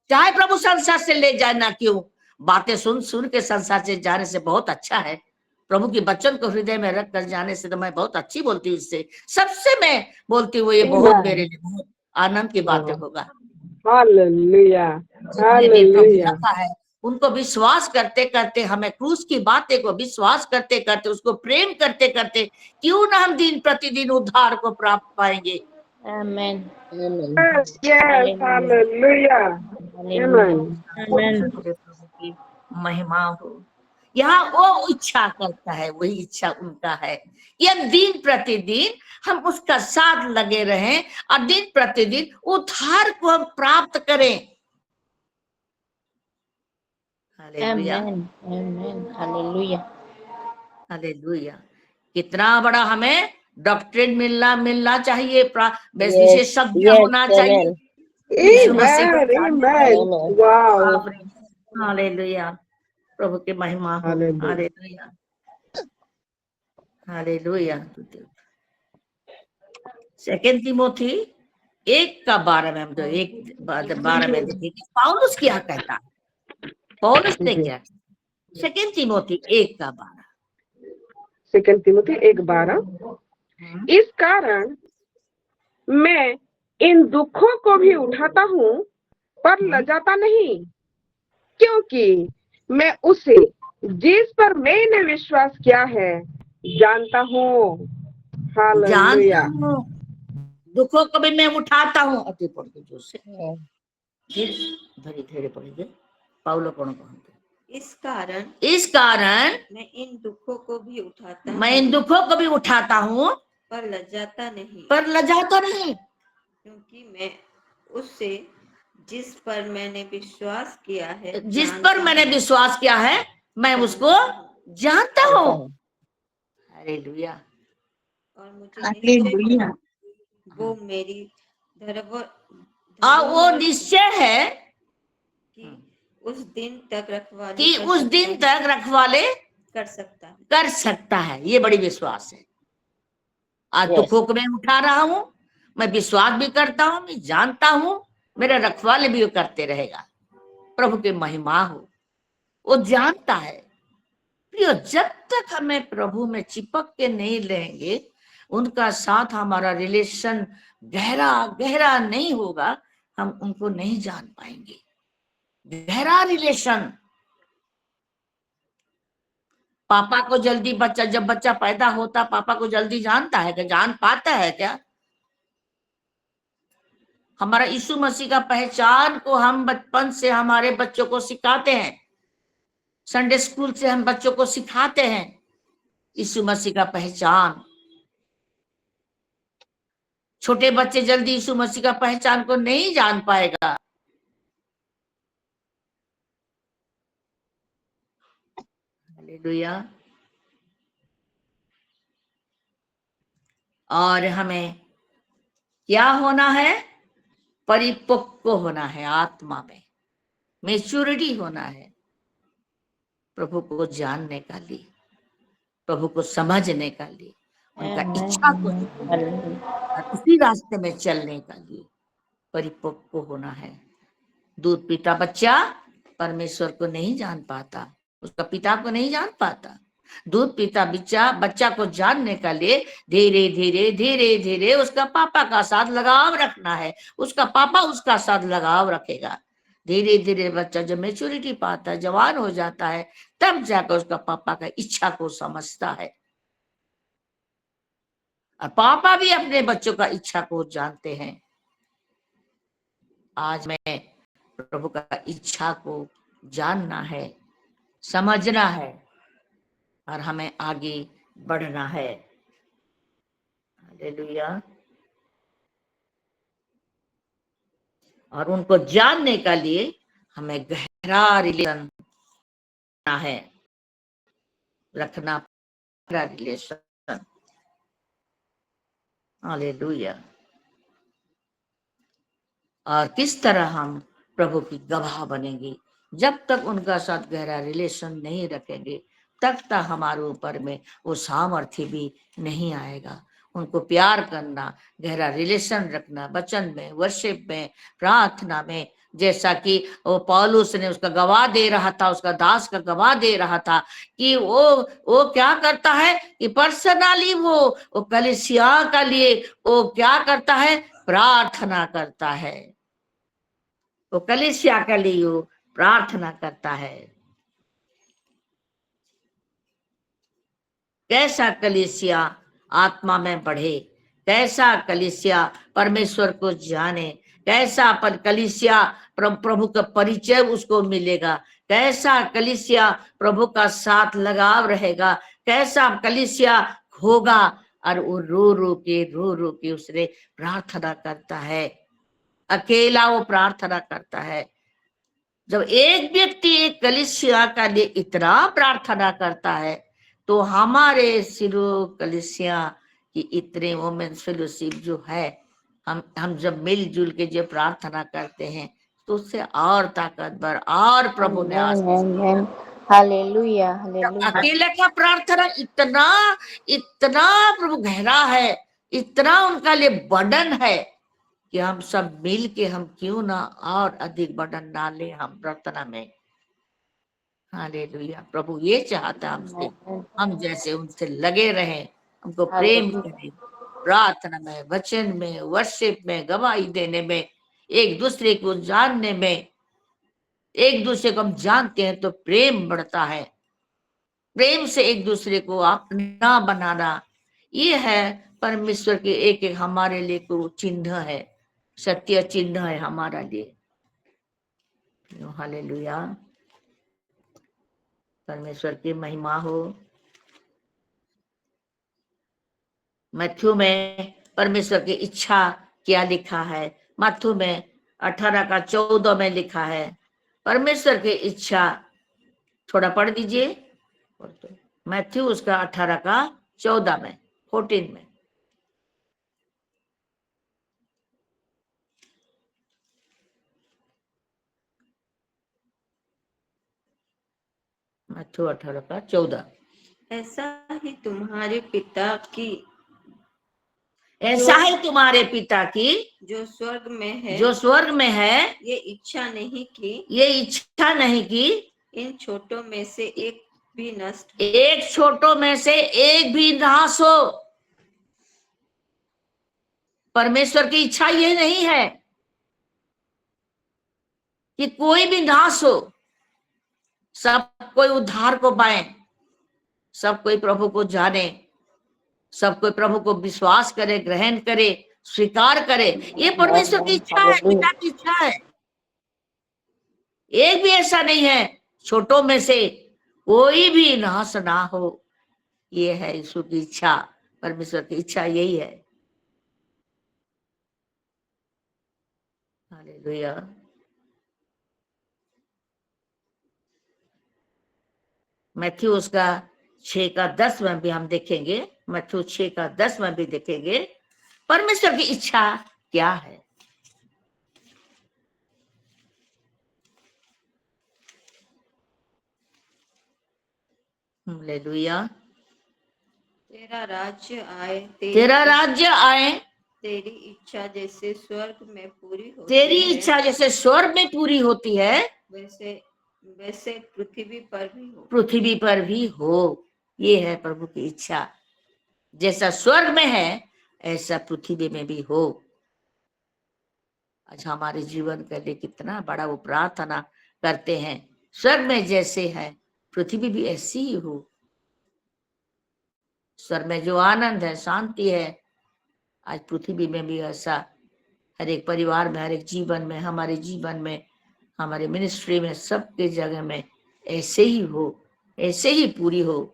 चाहे प्रभु संसार से ले जाए ना क्यों, बातें सुन सुन के संसार से जाने से बहुत अच्छा है। प्रभु के वचन को हृदय में रख कर जाने से तो मैं बहुत अच्छी बोलती हूँ, इससे सबसे मैं बोलती हूँ ये बहुत मेरे लिए बहुत आनंद की बातें होगा। Hallelujah. जितने भी प्रभु Hallelujah. रखा है उनको विश्वास करते करते, हमें क्रूस की बातें को विश्वास करते करते, उसको प्रेम करते करते क्यों ना हम दिन प्रतिदिन उद्धार को प्राप्त पाएंगे। Amen. Yes, yes. Hallelujah. Amen. Amen. प्रभु की महिमा हो। यहाँ वो इच्छा करता है, वही इच्छा उनका है कि हम दिन प्रतिदिन हम उसका साथ लगे रहें और दिन प्रतिदिन उद्धार को हम प्राप्त करें। Hallelujah, Amen. Amen. Hallelujah. Hallelujah. कितना बड़ा हमें डॉक्टरेट मिलना चाहिए, विशेषज्ञ होना चाहिए। यीशु मसीह को Amen. जानने में। Amen. Wow. हालेलुया, प्रभु की महिमा हो। Hallelujah. Hallelujah, hallelujah. 2 तीमुथी 1:12 में हम तो 1:12 में देखिए कि पौलुस क्या कहता है। पौलुस ने क्या, 2 तीमुथी 1:12। 2 तिमोथी 1:12। इस कारण मैं इन दुखों को भी उठाता हूँ पर लजाता नहीं, क्योंकि मैं उसे जिस पर मैंने विश्वास किया है जानता हूँ। जानता हालेलुया। हूँ, दुखों को भी मैं उठाता हूँ। अति पढ़ के जोर से फिर धीरे धीरे पढ़ेंगे। पाउलो कौन कहते, इस कारण मैं इन दुखों को भी उठाता मैं इन दुखों को भी उठाता हूँ पर लजाता नहीं, पर लजाता नहीं, क्योंकि मैं उससे जिस पर मैंने विश्वास किया है जिस पर मैंने विश्वास किया है मैं उसको जानता हूँ। हालेलुया। और मुझे निश्चय Hallelujah. वो मेरी और वो निश्चय है कि उस दिन तक रखवाली कि उस दिन तक रखवाले कर सकता है। कर सकता है। ये बड़ी विश्वास है। आज Yes. दुखों को मैं उठा रहा हूं, मैं विश्वास भी करता हूं, मैं जानता हूं मेरा रखवाले भी वो करते रहेगा। प्रभु की महिमा हो, वो जानता है। प्रियो, जब तक हमें प्रभु में चिपक के नहीं रहेंगे, उनका साथ हमारा रिलेशन गहरा गहरा नहीं होगा, हम उनको नहीं जान पाएंगे। गहरा रिलेशन। पापा को जल्दी जब बच्चा पैदा होता, पापा को जल्दी जानता है क्या? जान पाता है क्या? हमारा यीशु मसीह का पहचान को हम बचपन से हमारे बच्चों को सिखाते हैं, संडे स्कूल से हम बच्चों को सिखाते हैं यीशु मसीह का पहचान। छोटे बच्चे जल्दी यीशु मसीह का पहचान को नहीं जान पाएगा। हालेलुया। और हमें क्या होना है? परिपक्व होना है, आत्मा में मैच्योरिटी होना है, प्रभु को जानने का लिए, प्रभु को समझने का लिए, उनका Amen. इच्छा को Amen. जानने का लिए, Hallelujah. और उसी रास्ते में चलने का लिए परिपक्व होना है। दूध पीता बच्चा परमेश्वर को नहीं जान पाता, उसका पिता को नहीं जान पाता। दूध पीता बच्चा को जानने का लिए धीरे धीरे धीरे धीरे उसका पापा का साथ लगाव रखना है, उसका पापा उसका साथ लगाव रखेगा। धीरे धीरे बच्चा जब मेच्योरिटी पाता है, जवान हो जाता है, तब जाकर उसका पापा का इच्छा को समझता है। और पापा भी अपने बच्चों का इच्छा को जानते हैं। आज मैं प्रभु का इच्छा को जानना है, समझना है, और हमें आगे बढ़ना है। हालेलुया। और उनको जानने का लिए हमें गहरा रिलेशन है, रखना गहरा रिलेशन। हालेलुया। और किस तरह हम प्रभु की गवाह बनेंगे? जब तक उनका साथ गहरा रिलेशन नहीं रखेंगे, तब तक हमारे ऊपर में वो सामर्थ्य भी नहीं आएगा। उनको प्यार करना, गहरा रिलेशन रखना, वचन में, वर्शिप में, प्रार्थना में, जैसा कि वो पौलुस ने उसका गवाह दे रहा था, उसका दास का गवाह दे रहा था कि वो क्या करता है कि पर्सनली वो कलीसिया का लिए वो क्या करता है? प्रार्थना करता है। वो कलीसिया के लिए वो प्रार्थना करता है। कैसा कलीसिया आत्मा में बढ़े, कैसा कलीसिया परमेश्वर को जाने, कैसा कलीसिया प्रभु का परिचय उसको मिलेगा, कैसा कलीसिया प्रभु का साथ लगाव रहेगा, कैसा कलीसिया होगा। और वो रो रो के उसने प्रार्थना करता है, अकेला वो प्रार्थना करता है। जब एक व्यक्ति एक कलीसिया का लिए इतना प्रार्थना करता है, तो हमारे सिरो कलीसिया की इतने वोमेन्स फेलोशिप जो है, हम जब मिलजुल के जो प्रार्थना करते हैं, तो उससे और ताकतवर और प्रभु ने Amen. आशीष। Amen. Hallelujah. जब Hallelujah. अकेले का प्रार्थना इतना इतना प्रभु गहरा है, इतना उनका लिए बर्डन है कि हम सब मिल के हम क्यों ना और अधिक बर्डन डालें हम प्रार्थना में। हालेलुया। प्रभु ये चाहता हमसे, Amen. हम जैसे उनसे लगे रहें, हमको प्रेम Hallelujah. करें, प्रार्थना में, वचन में, वर्शिप में, गवाही देने में, एक दूसरे को जानने में। एक दूसरे को हम जानते हैं तो प्रेम बढ़ता है, प्रेम से एक दूसरे को अपना बनाना, ये है परमेश्वर के एक एक हमारे लिए को चिन्ह है, सत्य चिन्ह है हमारा लिए। हालेलुया। परमेश्वर की महिमा हो। मत्थु में परमेश्वर की इच्छा क्या लिखा है? मत्थु में 18 का 14 में लिखा है, परमेश्वर की इच्छा। थोड़ा पढ़ दीजिए मैथ्यू उसका 18 का 14 में, 14 में। मत्थु 18 का 14। ऐसा ही तुम्हारे पिता की ऐसा है तुम्हारे पिता की जो स्वर्ग में है, जो स्वर्ग में है, ये इच्छा नहीं कि इन छोटों में से एक भी नष्ट हो। एक छोटों में से एक भी नाश हो। परमेश्वर की इच्छा ये नहीं है कि कोई भी नाश हो, सब कोई उद्धार को पाए, सब कोई प्रभु को जाने, सब कोई प्रभु को विश्वास करे, ग्रहण करे, स्वीकार करे। ये परमेश्वर की इच्छा है, पिता की इच्छा है। एक भी ऐसा नहीं है छोटों में से कोई भी नाश ना हो। ये है यीशु की इच्छा, परमेश्वर की इच्छा यही है। हालेलुया। मैथ्यू उसका 6:10 में भी हम देखेंगे, मैथ्यू 6:10 में भी देखेंगे परमेश्वर की इच्छा क्या है। हालेलुया। तेरा राज्य आए, तेरा राज्य आए, तेरी इच्छा जैसे स्वर्ग में पूरी होती तेरी है, इच्छा जैसे स्वर्ग में पूरी होती है, वैसे पृथ्वी पर भी हो। पृथ्वी पर भी हो। ये है प्रभु की इच्छा, जैसा स्वर्ग में है ऐसा पृथ्वी में भी हो। आज हमारे जीवन के लिए कितना बड़ा वो प्रार्थना करते हैं, स्वर्ग में जैसे है पृथ्वी भी ऐसी ही हो। स्वर्ग में जो आनंद है, शांति है, आज पृथ्वी में भी ऐसा हर एक परिवार में, हर एक जीवन में, हमारे जीवन में, हमारे मिनिस्ट्री में, सबके जगह में ऐसे ही हो, ऐसे ही पूरी हो।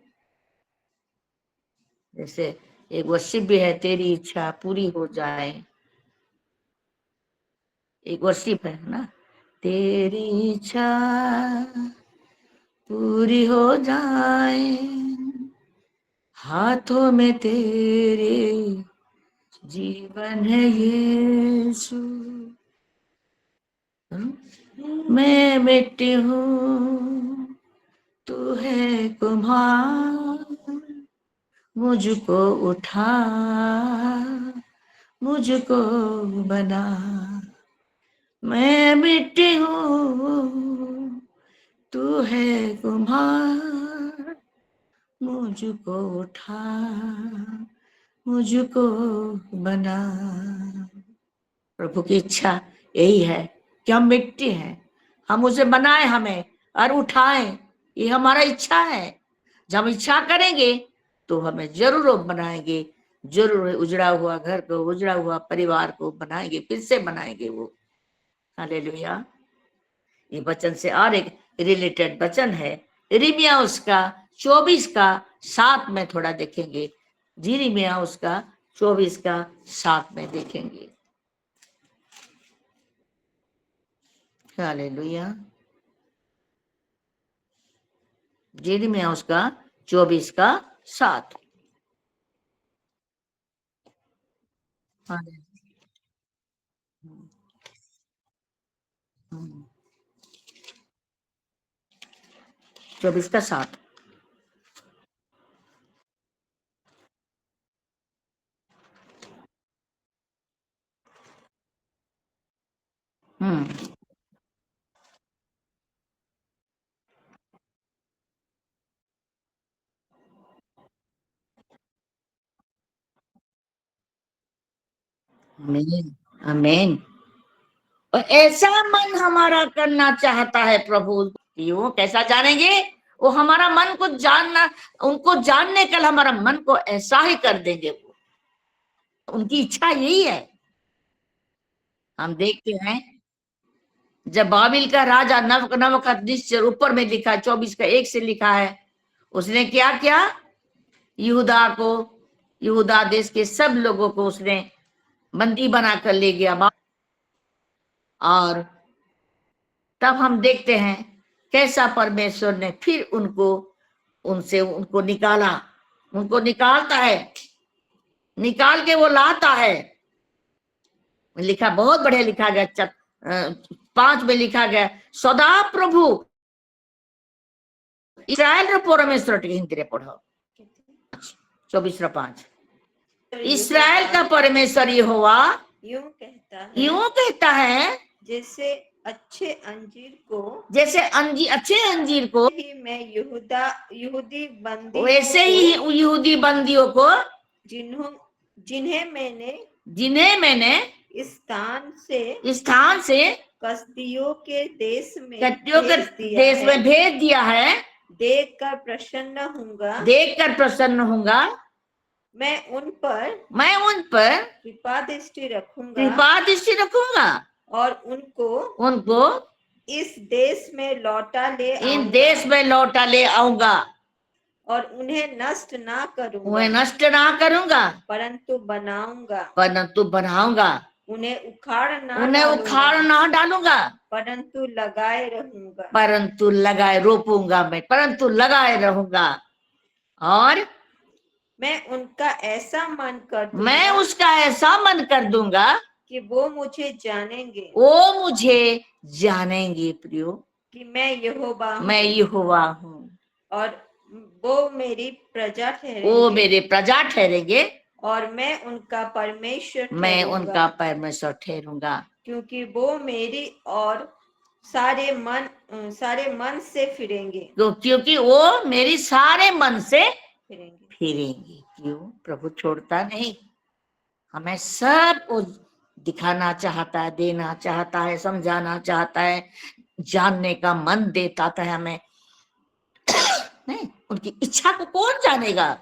जैसे एक वर्शिप भी है, तेरी इच्छा पूरी हो जाए। एक वर्शिप है ना, तेरी इच्छा पूरी हो जाए, हाथों में तेरे जीवन है यीशु। मैं मिट्टी हूँ, तू है कुम्हार, मुझको उठा, मुझको बना। मैं मिट्टी हूँ, तू है कुम्हार, मुझको उठा, मुझको बना। प्रभु की इच्छा यही है कि हम मिट्टी हैं, हम उसे बनाए, हमें और उठाएं। ये हमारा इच्छा है। जब हम इच्छा करेंगे तो हमें जरूर वो बनाएंगे, जरूर उजड़ा हुआ घर को, उजड़ा हुआ परिवार को बनाएंगे, फिर से बनाएंगे वो। हालेलुया। ये वचन से और एक रिलेटेड वचन है, यिर्मयाह उसका 24:7 में थोड़ा देखेंगे। यिर्मयाह उसका 24:7 में देखेंगे। हालेलुया। यिर्मयाह उसका 24:7। 24:7। आमीन, आमीन। और ऐसा मन हमारा करना चाहता है प्रभु। वो कैसा जानेंगे? वो हमारा मन को जानना, उनको जानने कल हमारा मन को ऐसा ही कर देंगे। वो उनकी इच्छा यही है। हम देखते हैं जब बाबिल का राजा नबूकदनेस्सर, ऊपर में लिखा है 24:1 से लिखा है, उसने क्या किया? यहूदा को, यहूदा देश के सब लोगों को उसने बंदी बनाकर ले गया। और तब हम देखते हैं कैसा परमेश्वर ने फिर उनको निकाला, उनको निकालता है, निकाल के वो लाता है। लिखा बहुत बढ़िया लिखा गया, 5 में लिखा गया, सदा प्रभु इस्राएल परमेश्वर टिके हिंदी पढ़ो 24:5। इस्राएल का परमेश्वर यहोवा यूं कहता है, यूं कहता है, जैसे अच्छे अंजीर को जैसे अच्छे अंजीर को ही मैं यहूदी बंदी वैसे ही यहूदी बंदियों को जिन्हें मैंने इस स्थान से कसदियों के देश में भेज दिया है, देखकर प्रसन्न होऊंगा। मैं उन पर कृपा दृष्टि रखूंगा और उनको इस देश में लौटा ले आऊंगा और उन्हें नष्ट ना करूंगा परंतु बनाऊंगा। उन्हें उखाड़ ना डालूंगा परंतु लगाए रहूंगा और मैं उसका ऐसा मन कर दूंगा कि वो मुझे जानेंगे प्रियो कि मैं यहोवा हूँ और वो मेरी प्रजा ठहरेंगे और मैं उनका परमेश्वर ठहरूंगा क्योंकि वो मेरी और सारे मन से फिरेंगे क्योंकि वो मेरी सारे मन से फिरेंगे। क्यों? प्रभु छोड़ता नहीं, हमें सब वो दिखाना चाहता है, देना चाहता है, समझाना चाहता है, जानने का मन देता है हमें। नहीं, उनकी इच्छा को कौन जानेगा?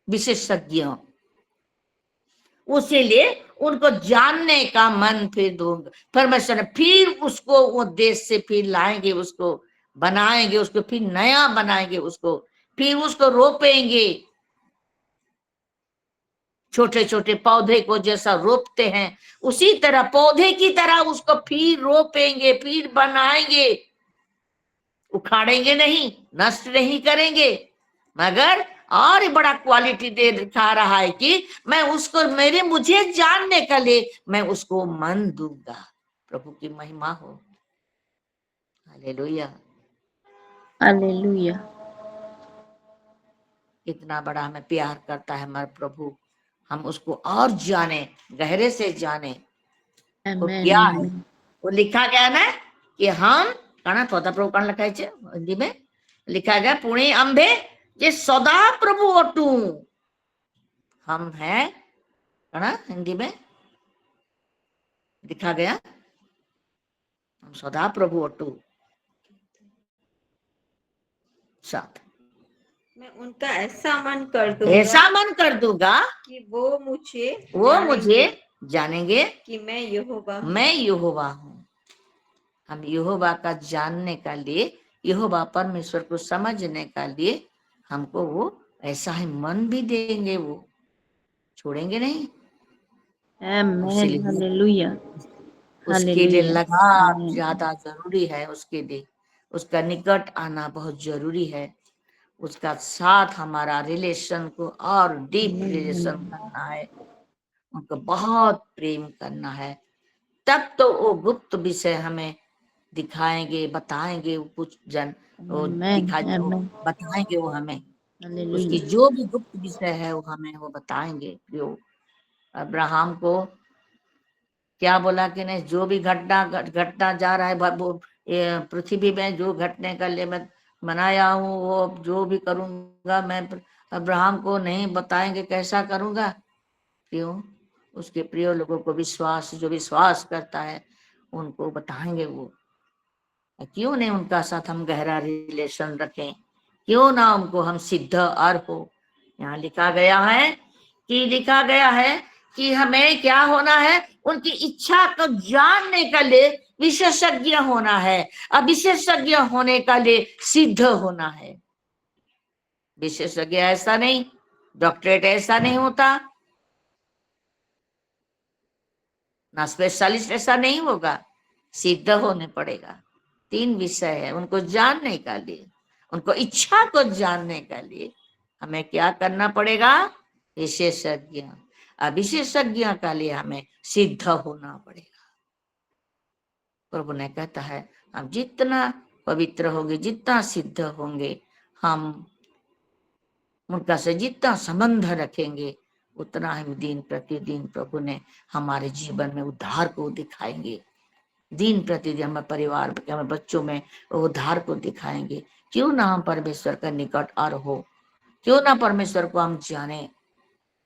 विशेषज्ञों। उसीलिए उनको जानने का मन फिर दूंगा परमेश्वर ने, फिर उसको वो देश से फिर लाएंगे, उसको बनाएंगे, उसको फिर नया बनाएंगे, उसको फिर उसको रोपेंगे। छोटे छोटे पौधे को जैसा रोपते हैं उसी तरह पौधे की तरह उसको फिर रोपेंगे, फिर बनाएंगे। उखाड़ेंगे नहीं, नष्ट नहीं करेंगे, मगर और बड़ा क्वालिटी दे दिखा रहा है कि मैं उसको मुझे जानने के लिए मैं उसको मन दूंगा। प्रभु की महिमा हो। Hallelujah, hallelujah. इतना बड़ा हमें प्यार करता है हमारा प्रभु, हम उसको और जाने, गहरे से जाने। वो क्या है? वो लिखा गया ना कि हम काना पौधा प्रभु कान लिखा है हिंदी में लिखा गया, पुणे अंबे जे सदा प्रभु ओटू। हम है काना हिंदी में लिखा गया, हम सदा प्रभु ओटू। साथ मैं उनका ऐसा मन कर दूंगा कि वो मुझे जानेंगे कि मैं यहोवा हूँ। हम यहोवा का जानने का लिए, यहोवा परमेश्वर को समझने का लिए हमको वो ऐसा ही मन भी देंगे, वो छोड़ेंगे नहीं। हालेलुया। उसके लिए लगाव ज्यादा जरूरी है, उसके लिए उसका निकट आना बहुत जरूरी है, उसका साथ हमारा रिलेशन को और डीप रिलेशन करना है, उनको बहुत प्रेम करना है। तब तो वो गुप्त विषय हमें दिखाएंगे, बताएंगे, वो कुछ जन वो बताएंगे, वो हमें उसकी जो भी गुप्त विषय है वो हमें वो बताएंगे। जो अब्राहम को क्या बोला कि नहीं, जो भी घटना जा रहा है वो पृथ्वी में जो घटने का लिए मैं बनाया हूँ, वो जो भी करूंगा मैं अब्राहम को नहीं बताएंगे कैसा करूंगा। क्यों? उसके प्रिय लोगों को जो विश्वास करता है उनको बताएंगे वो। क्यों नहीं उनका साथ हम गहरा रिलेशन रखें, क्यों ना उनको हम सिद्ध और हो। यहाँ लिखा गया है कि हमें क्या होना है, उनकी इच्छा को जानने के लिए विशेषज्ञ होना है, अब विशेषज्ञ होने के लिए सिद्ध होना है। विशेषज्ञ ऐसा नहीं, डॉक्टरेट ऐसा नहीं होता, ना स्पेशलिस्ट ऐसा नहीं होगा, सिद्ध होने पड़ेगा। 3 विषय है उनको जानने का लिए, उनको इच्छा को जानने के लिए हमें क्या करना पड़ेगा? विशेषज्ञ। विशेषज्ञ का लिए हमें सिद्ध होना पड़ेगा। प्रभु ने कहता है हम जितना पवित्र होंगे, जितना सिद्ध होंगे, हम उनका से जितना संबंध रखेंगे, उतना हम दिन प्रतिदिन प्रभु ने हमारे जीवन में उद्धार को दिखाएंगे। दिन प्रतिदिन हमारे परिवार में, हमारे बच्चों में उद्धार को दिखाएंगे। क्यों ना हम परमेश्वर का निकट और हो, क्यों ना परमेश्वर को हम जाने।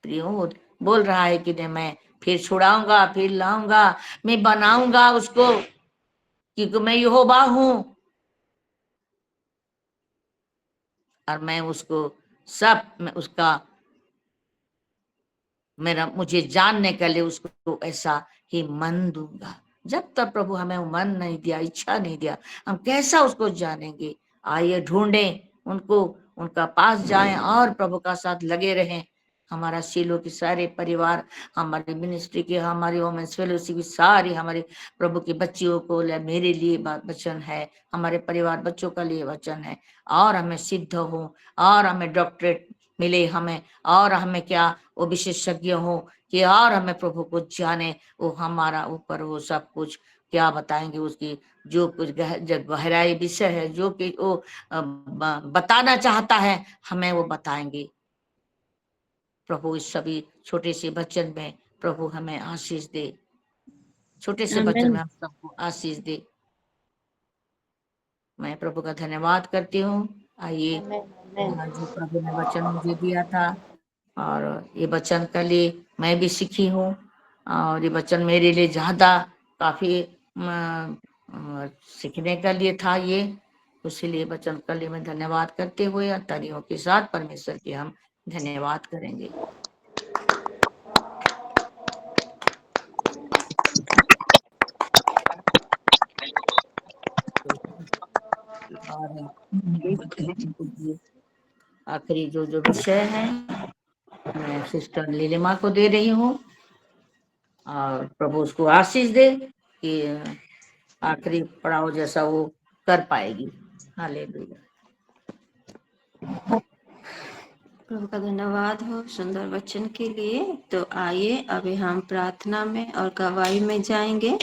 प्रियो बोल रहा है कि नहीं, मैं फिर छुड़ाऊंगा, फिर लाऊंगा, मैं बनाऊंगा उसको, क्योंकि मैं यहोवा हूं और मैं उसको सब मैं उसका मुझे जानने के लिए उसको ऐसा ही मन दूंगा। जब तक प्रभु हमें मन नहीं दिया, इच्छा नहीं दिया, हम कैसा उसको जानेंगे। आइए ढूंढें उनको, उनका पास जाएं और प्रभु का साथ लगे रहें। हमारा शीलो के सारे परिवार, हमारी मिनिस्ट्री के, हमारी वोमेन्स फेलोशिप की सारी हमारे प्रभु की बच्चियों को मेरे लिए वचन है, हमारे परिवार बच्चों का लिए वचन है। और हमें सिद्ध हो, और हमें डॉक्टरेट मिले, हमें और हमें क्या वो विशेषज्ञ हो कि और हमें प्रभु को जाने। वो हमारा ऊपर वो सब कुछ क्या बताएंगे, उसकी जो कुछ गहराई विषय है, जो कि वो बताना चाहता है, हमें वो बताएंगे। प्रभु इस सभी छोटे से वचन में प्रभु हमें आशीष दे, छोटे से वचन में हम सबको आशीष दे। मैं प्रभु का धन्यवाद करती हूँ। आइए, जो प्रभु ने वचन मुझे दिया था और ये वचन के लिए मैं भी सीखी हूँ, और ये वचन मेरे लिए ज्यादा काफी सीखने के लिए था ये, इसीलिए वचन के लिए मैं धन्यवाद करते हुए तालियों के साथ परमेश्वर के हम धन्यवाद करेंगे। और आखिरी जो विषय है मैं सिस्टर लीलिमा को दे रही हूँ, और प्रभु उसको आशीष दे कि आखिरी पड़ाव जैसा वो कर पाएगी। हालेलुया। प्रभु का धन्यवाद हो सुंदर वचन के लिए। तो आइए अभी हम प्रार्थना में और गवाही में जाएंगे।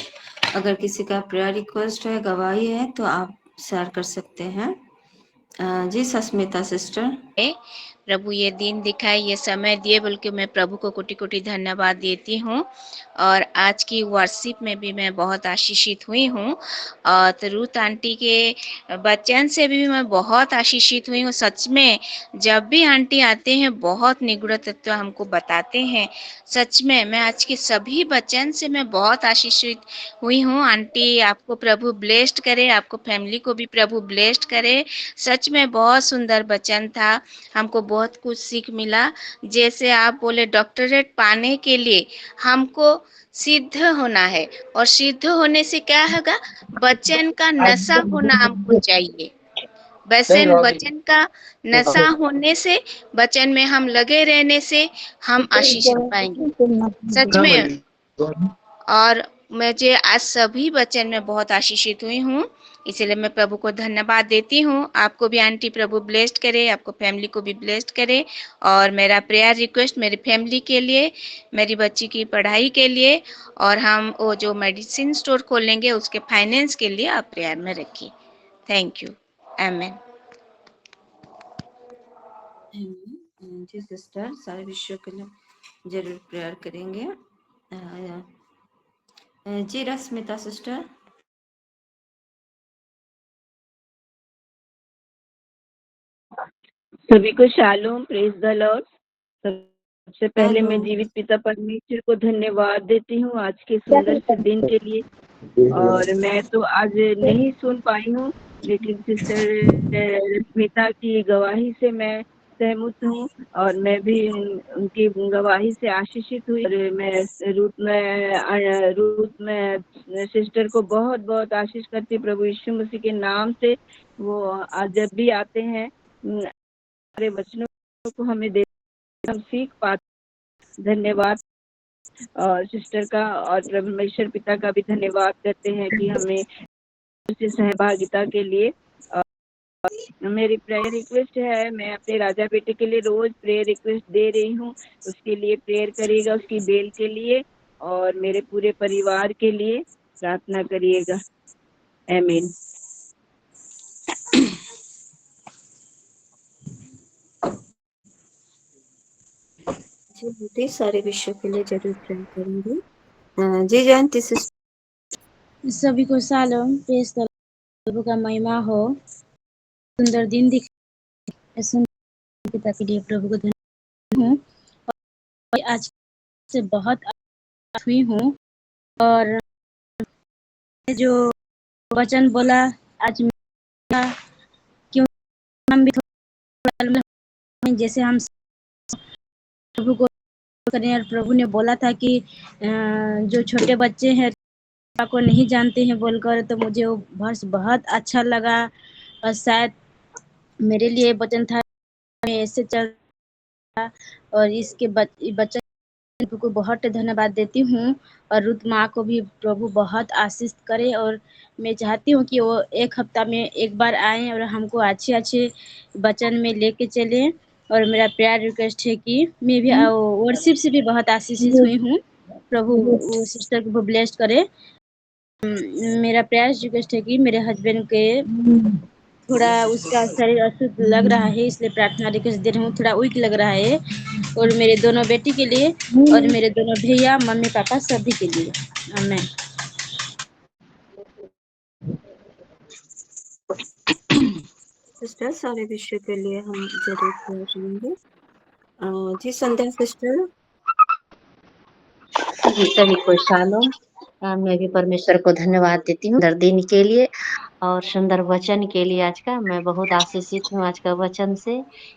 अगर किसी का प्रेयर रिक्वेस्ट है, गवाही है, तो आप शेयर कर सकते हैं। जी सस्मिता सिस्टर। प्रभु ये दिन दिखाए, ये समय दिए, बल्कि मैं प्रभु को कोटि कोटि धन्यवाद देती हूँ। और आज की वर्शिप में भी मैं बहुत आशीषित हुई हूँ। और तो रूथ आंटी के वचन से भी मैं बहुत आशीषित हुई हूँ। सच में जब भी आंटी आते हैं बहुत निगूढ़ तत्व हमको बताते हैं। सच में मैं आज के सभी वचन से मैं बहुत आशीषित हुई हूँ। आंटी आपको प्रभु ब्लेस्ड करे, आपको फैमिली को भी प्रभु ब्लेस्ड करे। सच में बहुत सुंदर वचन था, हमको बहुत कुछ सीख मिला। जैसे आप बोले डॉक्टरेट पाने के लिए हमको सिद्ध होना है, और सिद्ध होने से क्या होगा, वचन का नशा होना हमको चाहिए। वचन का नशा होने से, वचन में हम लगे रहने से हम आशीष पाएंगे। सच में। और मुझे आज सभी वचन में बहुत आशीषित हुई हूँ, इसलिए मैं प्रभु को धन्यवाद देती हूँ। आपको भी आंटी प्रभु ब्लेस्ड करे, आपको फैमिली को भी ब्लेस्ड करे। और मेरा प्रेयर रिक्वेस्ट मेरी फैमिली के लिए, मेरी बच्ची की पढ़ाई के लिए, और हम वो जो मेडिसिन स्टोर खोलेंगे उसके फाइनेंस के लिए आप प्रेयर में रखिए। Thank you. आमीन। जी सिस्टर, सारे विषयों के लिए जरूर प्रेयर करेंगे। जी रश्मिता सिस्टर। सभी को शालोम, प्रेज द लॉर्ड। सबसे पहले मैं जीवित पिता परमेश्वर को धन्यवाद देती हूँ आज के सुंदर से दिन के लिए। और मैं तो आज नहीं सुन पाई हूँ, लेकिन सिस्टर रश्मिता की गवाही से मैं सहमत हूँ, और मैं भी उनकी गवाही से आशीषित हुई। और मैं रूट में सिस्टर को बहुत बहुत आशीष करती प्रभु यीशु मसीह के नाम से। वो जब भी आते हैं हमारे वचनों को हमें दे, हम सीख पाते। धन्यवाद और सिस्टर का और परमेश्वर पिता का भी धन्यवाद करते हैं कि हमें उससे सहभागिता के लिए। मेरी प्रेयर रिक्वेस्ट है, मैं अपने राजा बेटे के लिए रोज प्रेयर रिक्वेस्ट दे रही हूँ, उसके लिए प्रेयर करिएगा, उसकी बेल के लिए और मेरे पूरे परिवार के लिए प्रार्थना करिएगा। आमीन। जी, सारे विषयों के लिए जरूर प्रेयर करेंगे। जी जयंती सिस्टर। सभी को शालोम, प्रेज द लॉर्ड, प्रभु का महिमा हो। सुंदर दिन सुंदर पिता के लिए प्रभु को धन्यवाद हूँ। और आज से बहुत हुई हूँ और जो वचन बोला आज मेरा, क्यों हम भी थोड़ा जैसे हम प्रभु को करें। और प्रभु ने बोला था कि जो छोटे बच्चे हैं को नहीं जानते हैं बोलकर, तो मुझे वो वर्ष बहुत अच्छा लगा और शायद मेरे लिए वचन था। मैं ऐसे चल और इसके बच्चे को बहुत धन्यवाद देती हूँ और रुत माँ को भी प्रभु बहुत आशीष करे। और मैं चाहती हूँ कि वो एक हफ्ता में एक बार आएँ और हमको अच्छे अच्छे वचन में लेके चलें। और मेरा प्यार रिक्वेस्ट है कि मैं भी वर्शिप से भी बहुत आशीषित हुई हूँ। प्रभु वो सिस्टर को ब्लेस्ड करे। मेरा प्यार रिक्वेस्ट है कि मेरे हस्बैंड के थोड़ा उसका शरीर अशुद्ध लग रहा है, इसलिए प्रार्थना रिक्वेस्ट दे रही हूँ। थोड़ा वीक लग रहा है। और मेरे दोनों बेटी के लिए और मेरे दोनों भैया मम्मी पापा सभी के लिए आमेन। सिस्टर, सारे विषय के लिए हम जरूर प्रेयर करेंगे। जी संध्या सिस्टर। जी, सभी को शालोम। मैं भी परमेश्वर को धन्यवाद देती हूँ सुंदर दिन के लिए और सुंदर वचन के लिए। आज का मैं बहुत आशीषित हूँ आज का वचन से।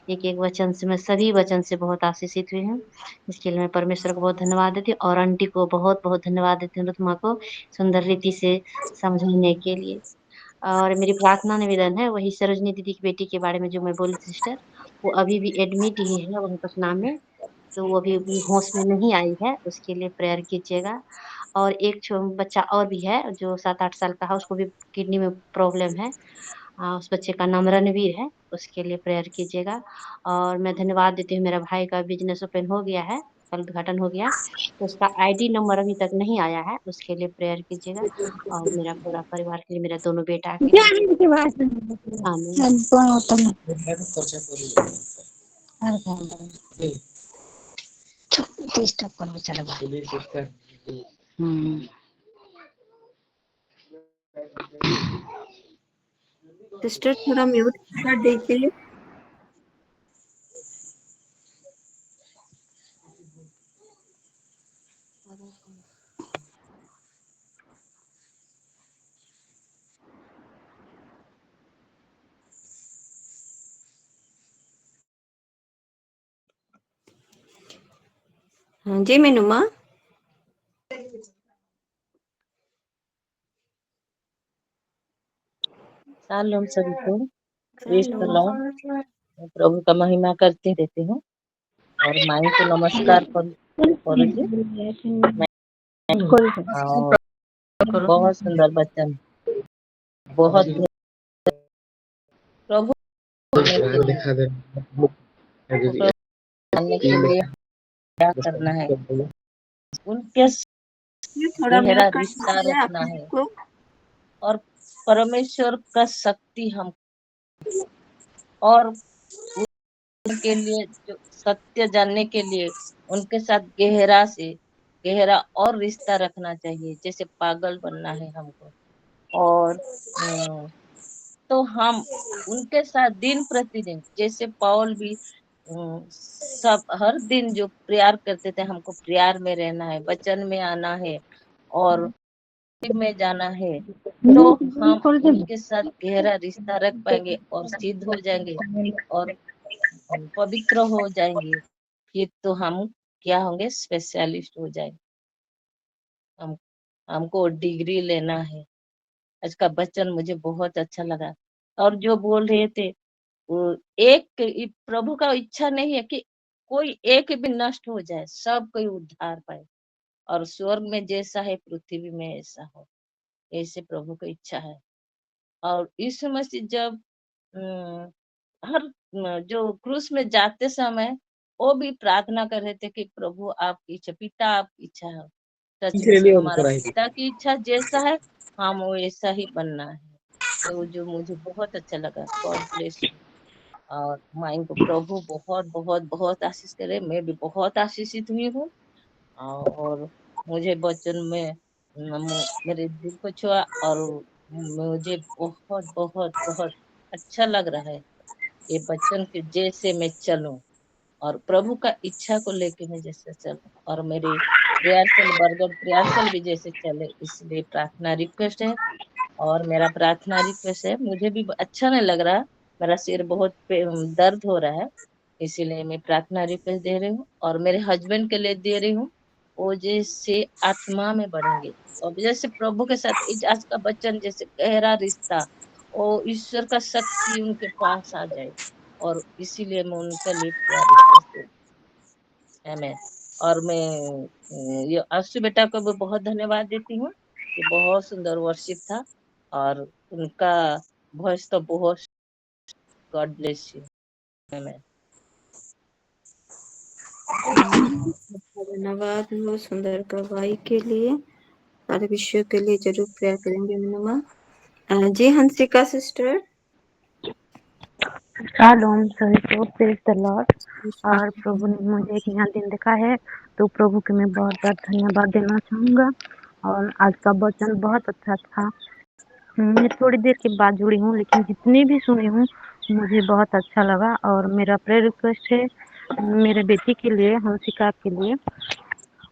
एक एक वचन से, मैं सभी वचन से बहुत आशीषित हुई हूँ। इसके लिए मैं परमेश्वर को बहुत धन्यवाद देती हूँ और आंटी को बहुत बहुत धन्यवाद देती हूँ, रुतमा को सुंदर रीति से समझाने के लिए। और मेरी प्रार्थना निवेदन है, वही सरोजनी दीदी की बेटी के बारे में जो मैं बोली सिस्टर, वो अभी भी एडमिट ही है वहीं पटना में, तो वो अभी होश में नहीं आई है, उसके लिए प्रेयर कीजिएगा। और एक बच्चा और भी है जो 7-8 साल का है, उसको भी किडनी में प्रॉब्लम है। उस बच्चे का नाम रणवीर है, उसके लिए प्रेयर कीजिएगा। और मैं धन्यवाद देती हूँ, मेरा भाई का बिजनेस ओपन हो गया है, कल उद्घाटन हो गया, तो उसका आईडी नंबर अभी तक नहीं आया है, उसके लिए प्रेयर कीजिएगा। और मेरा पूरा परिवार के लिए, मेरा दोनों बेटा के लिए। आमीन। सिस्टर थोड़ा म्यूट कर दीजिए। हाँ जी मीनूमा। शालोम सभी को, प्रेज द लॉर्ड। प्रभु का महिमा करते रहते हूँ और माई को नमस्कार करो जी। और बहुत सुंदर बच्चन, बहुत प्रभु जानने के लिए क्या करना है, उनके थोड़ा म्यूट गहरा कर रिश्ता दीजिए आप रखना है को। और परमेश्वर का शक्ति हम और उनके लिए जो सत्य जानने के लिए उनके साथ गहरा और रिश्ता रखना चाहिए। जैसे पागल बनना है हमको। और तो हम उनके साथ दिन प्रतिदिन, जैसे पौल भी सब हर दिन जो प्यार करते थे, हमको प्यार में रहना है, वचन में आना है और में जाना है, तो हम उनके साथ गहरा रिश्ता रख पाएंगे और सिद्ध हो जाएंगे और पवित्र हो जाएंगे। फिर तो हम क्या होंगे, स्पेशलिस्ट हो जाएंगे। हम हमको डिग्री लेना है। आज का वचन मुझे बहुत अच्छा लगा। और जो बोल रहे थे, वो प्रभु का इच्छा नहीं है कि कोई एक भी नष्ट हो जाए, सब कोई उद्धार पाए। और स्वर्ग में जैसा है पृथ्वी में ऐसा हो, ऐसे प्रभु की इच्छा है। और यीशु मसीह जब हर जो क्रूस में जाते समय वो भी प्रार्थना कर रहे थे कि प्रभु आपकी इच्छा, पिता आपकी इच्छा है, सचमुच हमारा पिता की इच्छा जैसा है हम वैसा ही बनना है। तो जो मुझे बहुत अच्छा लगा। God bless you. और माई को प्रभु बहुत बहुत बहुत आशीष करे। मैं भी बहुत आशीषित हुई हूँ। और मुझे वचन में मेरे दिल को छुआ और मुझे बहुत बहुत बहुत अच्छा लग रहा है। ये वचन के जैसे मैं चलूं और प्रभु का इच्छा को लेके मैं जैसे चलूं और मेरी प्रेयरसल बरगद प्रेयरसल भी जैसे चले, इसलिए प्रार्थना रिक्वेस्ट है। और मेरा प्रार्थना रिक्वेस्ट है, मुझे भी अच्छा नहीं लग रहा, मेरा सिर बहुत दर्द हो रहा है, इसीलिए मैं प्रार्थना रिक्वेस्ट दे रही हूँ और मेरे हस्बैंड के लिए दे रही हूँ। वो जैसे आत्मा में बढ़ेंगे और जैसे प्रभु के साथ आज का वचन जैसे गहरा रिश्ता, वो ईश्वर का शक्ति उनके पास आ जाए, और इसीलिए मैं उनके लिए प्रेयर रिक्वेस्ट दे रही हूँ। आमीन। और मैं ये आशु बेटा को भी बहुत धन्यवाद देती हूँ कि बहुत सुंदर वर्शिप था और उनका वॉइस तो बहुत, गॉड ब्लेस यू। आमीन। धन्यवाद हो सुंदर गवाही के लिए। सारे विषयों के लिए जरूर प्रेयर करेंगे मनुमा। जी हंसिका सिस्टर। शालोम सभी को, प्रेज द लॉर्ड। और प्रभु ने मुझे एक नया दिन दिखा है, तो प्रभु के मैं बहुत बहुत धन्यवाद देना चाहूँगा। और आज का वचन बहुत अच्छा था। मैं थोड़ी देर के बाद जुड़ी हूँ, लेकिन जितने भी सुने हूँ मुझे बहुत अच्छा लगा। और मेरा प्रेयर रिक्वेस्ट है मेरे बेटी के लिए, हंसिका के लिए।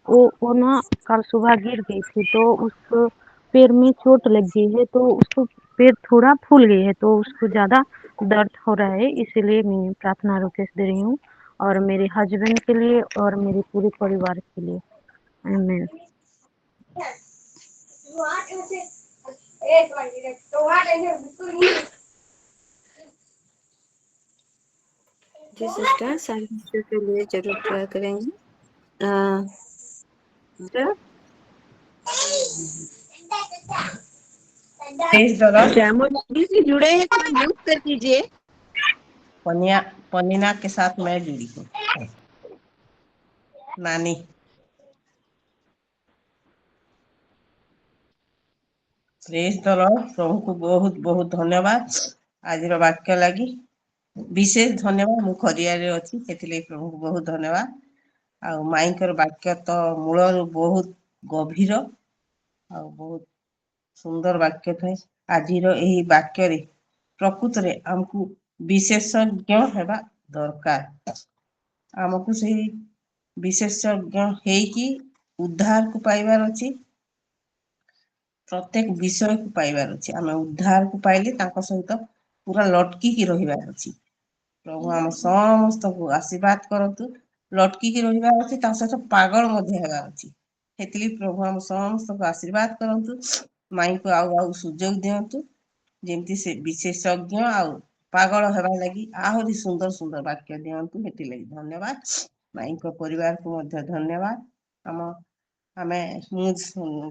वो ना कल सुबह गिर गई थी, तो उसको पैर में चोट लग गई है, तो उसको पैर थोड़ा फूल गई है, तो उसको ज्यादा दर्द हो रहा है, इसीलिए मैं प्रार्थना रिक्वेस्ट दे रही हूँ और मेरे हस्बैंड के लिए और मेरे पूरे परिवार के लिए। आमीन। जी सिस्टर, सारे विषयों के लिए जरूर प्रेयर करेंगे। Sister praise the lord. Shyamo ji से जुड़े हैं तो म्यूट कर दीजिए। पनीना के साथ मैं जुड़ी हूँ। नानी प्रेज द लॉर्ड। प्रभु को बहुत बहुत धन्यवाद आज वाक्य लगी, विशेष धन्यवाद। मु खरियारे अच्छी से प्रभु को बहुत धन्यवाद। आ माईकर वाक्य तो मूल बहुत गभीर आ बहुत सुंदर वाक्य थे। आज यही वाक्य प्रकृत रे आमको विशेषज्ञ हेबा दरकार। आमको से विशेषज्ञ हेकी उद्धार को पाइबार अछि, प्रत्येक विषय को पाइबार अछि। आम उद्धार को पाइले तांको सहित पूरा लटकी की रहिबार अछि। प्रभु आम समस्त को आशीर्वाद करतु। लटकी की रहिबार अछि, ता सहित पागल मध्य हेबार अछि। हेतली प्रभु आम समस्त को आशीर्वाद करतु। माई को आउ सुजोग दियंतु, जेमती से विशेषज्ञ आउ पागल हेबा लगी आहरी सुंदर सुंदर वाक्य दियंतु। हेती लगी धन्यवाद। माई को परिवार को मध्य धन्यवाद। आम आमे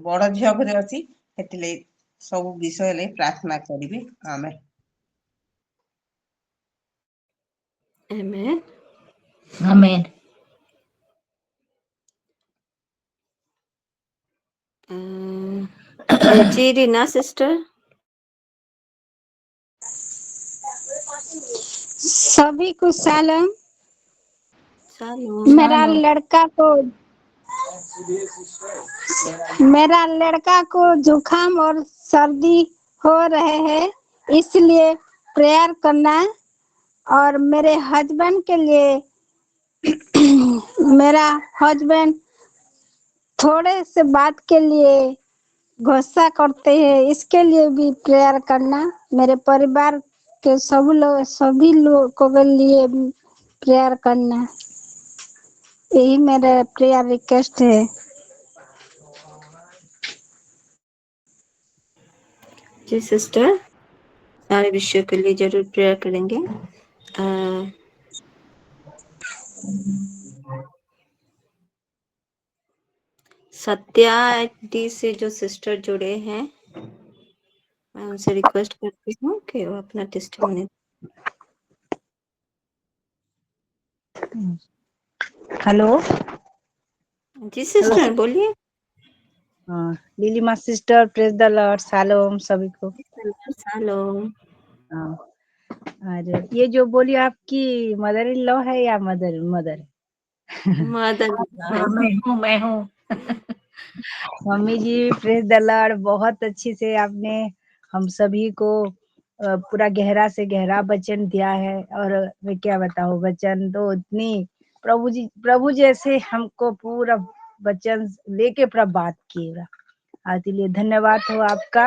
बड़ झियो घरे अछि, हेती लगी सब विषय ले प्रार्थना करिबे। आमेन। आमीन। आमीन। जी रीना सिस्टर। सभी को सलाम। शालोम। मेरा लड़का को जुकाम और सर्दी हो रहे हैं, इसलिए प्रेयर करना। और मेरे हस्बैंड के लिए मेरा हस्बैंड थोड़े से बात के लिए गुस्सा करते हैं, इसके लिए भी प्रेयर करना। मेरे परिवार के सभी लोगों के लिए प्रेयर करना। यही मेरा प्रेयर रिक्वेस्ट है। जी सिस्टर, सारे विषयों के लिए जरूर प्रेयर करेंगे। सत्या डी से जो सिस्टर जुड़े हैं, मैं उनसे रिक्वेस्ट करती हूँ कि वो अपना टेस्टिमोनी। हेलो जी सिस्टर बोलिए। लिली माँ sister, praise the Lord. Shalom सभी को। शालोम। और ये जो बोली आपकी मदर इन लॉ है या मदर मदर? मदर हाँ, मैं हूँ मम्मी जी प्रेज द लॉर्ड, बहुत अच्छे से आपने हम सभी को पूरा गहरा से गहरा वचन दिया है। और मैं क्या बताऊँ, वचन तो इतनी प्रभु जैसे हमको पूरा वचन लेके पूरा बात किएगा। इसलिए धन्यवाद हो आपका।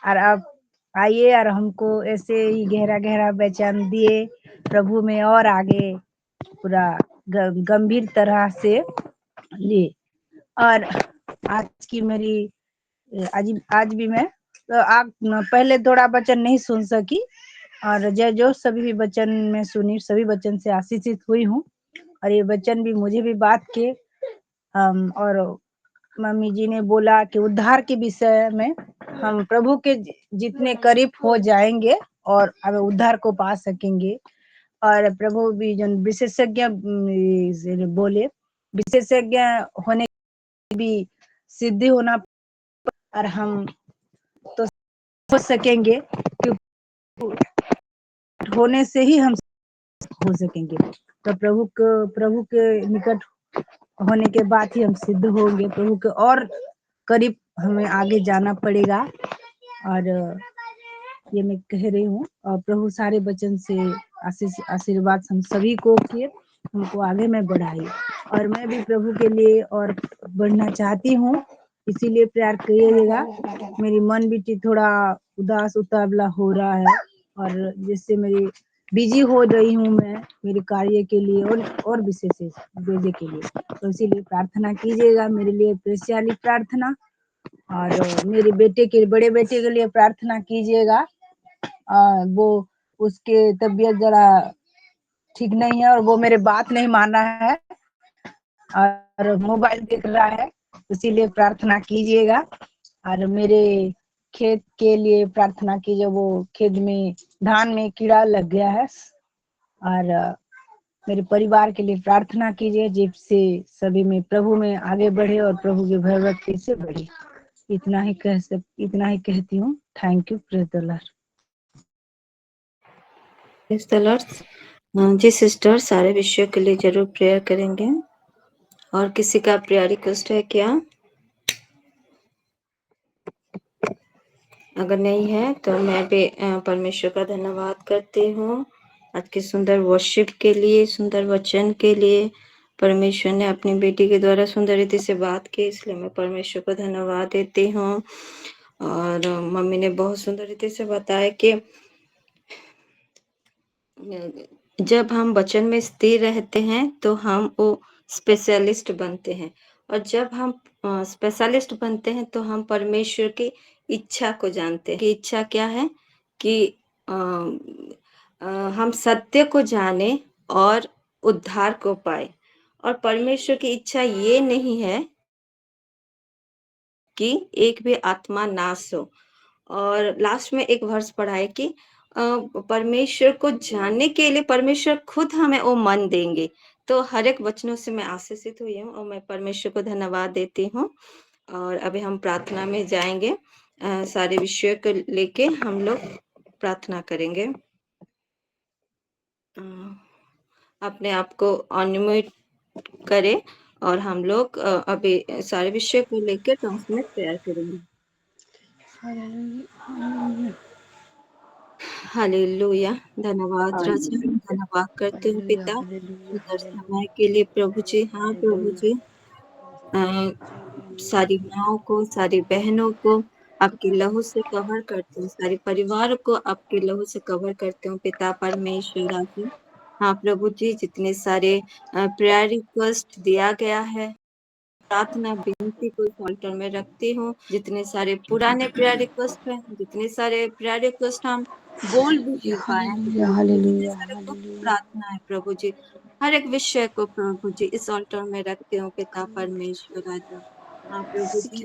और आप आइए और हमको ऐसे ही गहरा गहरा वचन दिए प्रभु में, और आगे पूरा गंभीर तरह से लिए। और आज की मेरी आज भी मैं तो आप पहले थोड़ा वचन नहीं सुन सकी, और जो सभी भी वचन में सुनी, सभी वचन से आशीषित हुई हूँ। और ये वचन भी मुझे भी बात के और मम्मी जी ने बोला कि उद्धार के विषय में हम प्रभु के जितने करीब हो जाएंगे और हमें उद्धार को पा सकेंगे। और प्रभु भी जो विशेषज्ञ बोले, विशेषज्ञ होने की भी सिद्धि होना, और हम तो हो सकेंगे होने से ही हम हो सकेंगे। तो प्रभु के निकट होने के बाद ही हम सिद्ध होंगे। प्रभु के और करीब हमें आगे जाना पड़ेगा। और ये मैं कह रही हूँ, और प्रभु सारे वचन से आशीर्वाद हम सभी को किए, हमको आगे में बढ़ाई। और मैं भी प्रभु के लिए और बढ़ना चाहती हूँ, इसीलिए प्यार करिएगा। मेरी मन भी थोड़ा उदास उतावला हो रहा है, और जिससे मेरी बिजी हो रही हूँ मैं मेरे कार्य के लिए और विशेष भेजे के लिए। तो इसीलिए प्रार्थना कीजिएगा मेरे लिए, प्रेस्याली प्रार्थना। और मेरे बड़े बेटे के लिए प्रार्थना कीजिएगा। वो उसके तबीयत जरा ठीक नहीं है, और वो मेरे बात नहीं मान रहा है और मोबाइल देख रहा है, इसीलिए प्रार्थना कीजिएगा। और मेरे खेत के लिए प्रार्थना कीजिए, वो खेत में धान में कीड़ा लग गया है। और मेरे परिवार के लिए प्रार्थना कीजिए, जिससे सभी में प्रभु में आगे बढ़े और प्रभु की भगवती से बढ़े। इतना ही कहती हूँ। Thank you. Praise the lord. Praise the lord. जी सिस्टर, सारे विषयों के लिए जरूर प्रेयर करेंगे। और किसी का प्रेयर रिक्वेस्ट है क्या? अगर नहीं है तो मैं भी परमेश्वर का धन्यवाद करती हूँ आज की सुंदर वर्शिप के लिए, सुंदर वचन के लिए। परमेश्वर ने अपनी बेटी के द्वारा सुंदर रीति से बात की, इसलिए मैं परमेश्वर को धन्यवाद देती हूँ। और मम्मी ने बहुत सुंदर रीति से बताया कि जब हम वचन में स्थिर रहते हैं तो हम वो स्पेशलिस्ट बनते हैं, और जब हम स्पेशलिस्ट बनते हैं तो हम परमेश्वर की इच्छा को जानते हैं कि इच्छा क्या है, कि हम सत्य को जाने और उद्धार को पाए। और परमेश्वर की इच्छा ये नहीं है कि एक भी आत्मा नाश हो। और लास्ट में एक वर्स पढ़ा है कि परमेश्वर को जानने के लिए परमेश्वर खुद हमें वो मन देंगे। तो हर एक वचनों से मैं आशीषित हुई हूँ और मैं परमेश्वर को धन्यवाद देती हूँ। और अभी हम प्रार्थना में जाएंगे, सारे विषयों को लेके हम लोग प्रार्थना करेंगे। अपने आप को अनम्यूट करें और हम लोग अभी सारे विषय को लेकर टॉन्स में प्रेयर करेंगे। हालेलुया। धन्यवाद राजा, धन्यवाद करते हैं पिता सुंदर समय के लिए प्रभु जी। हाँ प्रभु जी, सारी माँओं को, सारी बहनों को आपके लहू से कवर करते हूँ, सारे परिवार को आपके लहू से कवर करते हूँ पिता परमेश्वर राजा। हाँ प्रभु जी, जितने सारे प्रेयर रिक्वेस्ट दिया गया है, प्रार्थना विनती को इस ऑल्टर में रखती हूँ। जितने सारे पुराने प्रेयर रिक्वेस्ट हैं, जितने सारे प्रेयर रिक्वेस्ट हम बोल भी नहीं पाए हैं प्रभु जी, जितने सारे गुप्त प्रार्थना है प्रभु जी, हर एक विषय को प्रभु जी इस ऑल्टर में रखती हूँ पिता परमेश्वर राजा। हाँ प्रभु जी,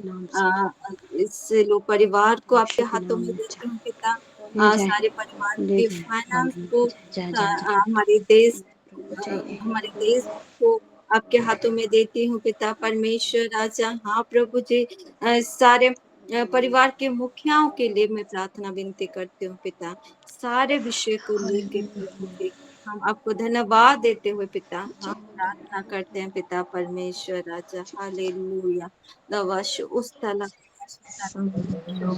इस लोग परिवार को आपके हाथों में देती हूँ पिता। सारे परिवार के फाइनेंस को, हमारे देश को आपके हाथों में देती हूँ पिता परमेश्वर राजा। हाँ प्रभु जी, सारे परिवार के मुखियाओं के लिए मैं प्रार्थना विनती करती हूँ पिता, सारे विषय को लेके प्रभु जी हम आपको धन्यवाद देते हुए पिता हम प्रार्थना करते हैं पिता परमेश्वर राजा, हालेलुया। दवाश उस तला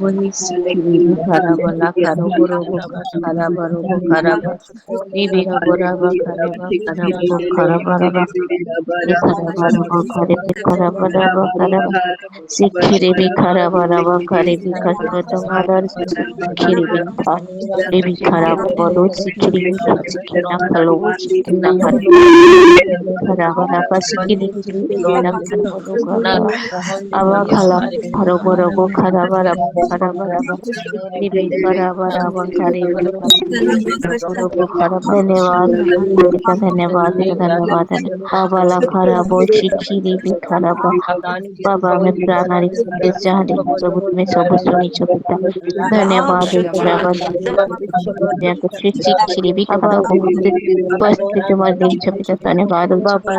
वही सिखिरी भी खराब ला खरो बरोबो खराब बरोबो खराब इबी बराबा खराब खराब खरे खराब सिखिरी भी खराब खरे भी खसर तुम्हारा सिखिरी भी खा भी खराब बरो सिखिरी सिखिना खलो सिखिना खराब सिखिरी सिखिना खराब आवा खला खरो बरोबो खराब इबी खराब खरे भी धन्यवाद पिता धन्यवाद धन्यवाद बाबाला खराब शिखिरी भी खराब बाबा में प्राणारी के चाहते प्रभु तुम्हें सब सुनी पिता धन्यवाद शिखिरी भी खराब उपस्थित मध्य पिता धन्यवाद बाबा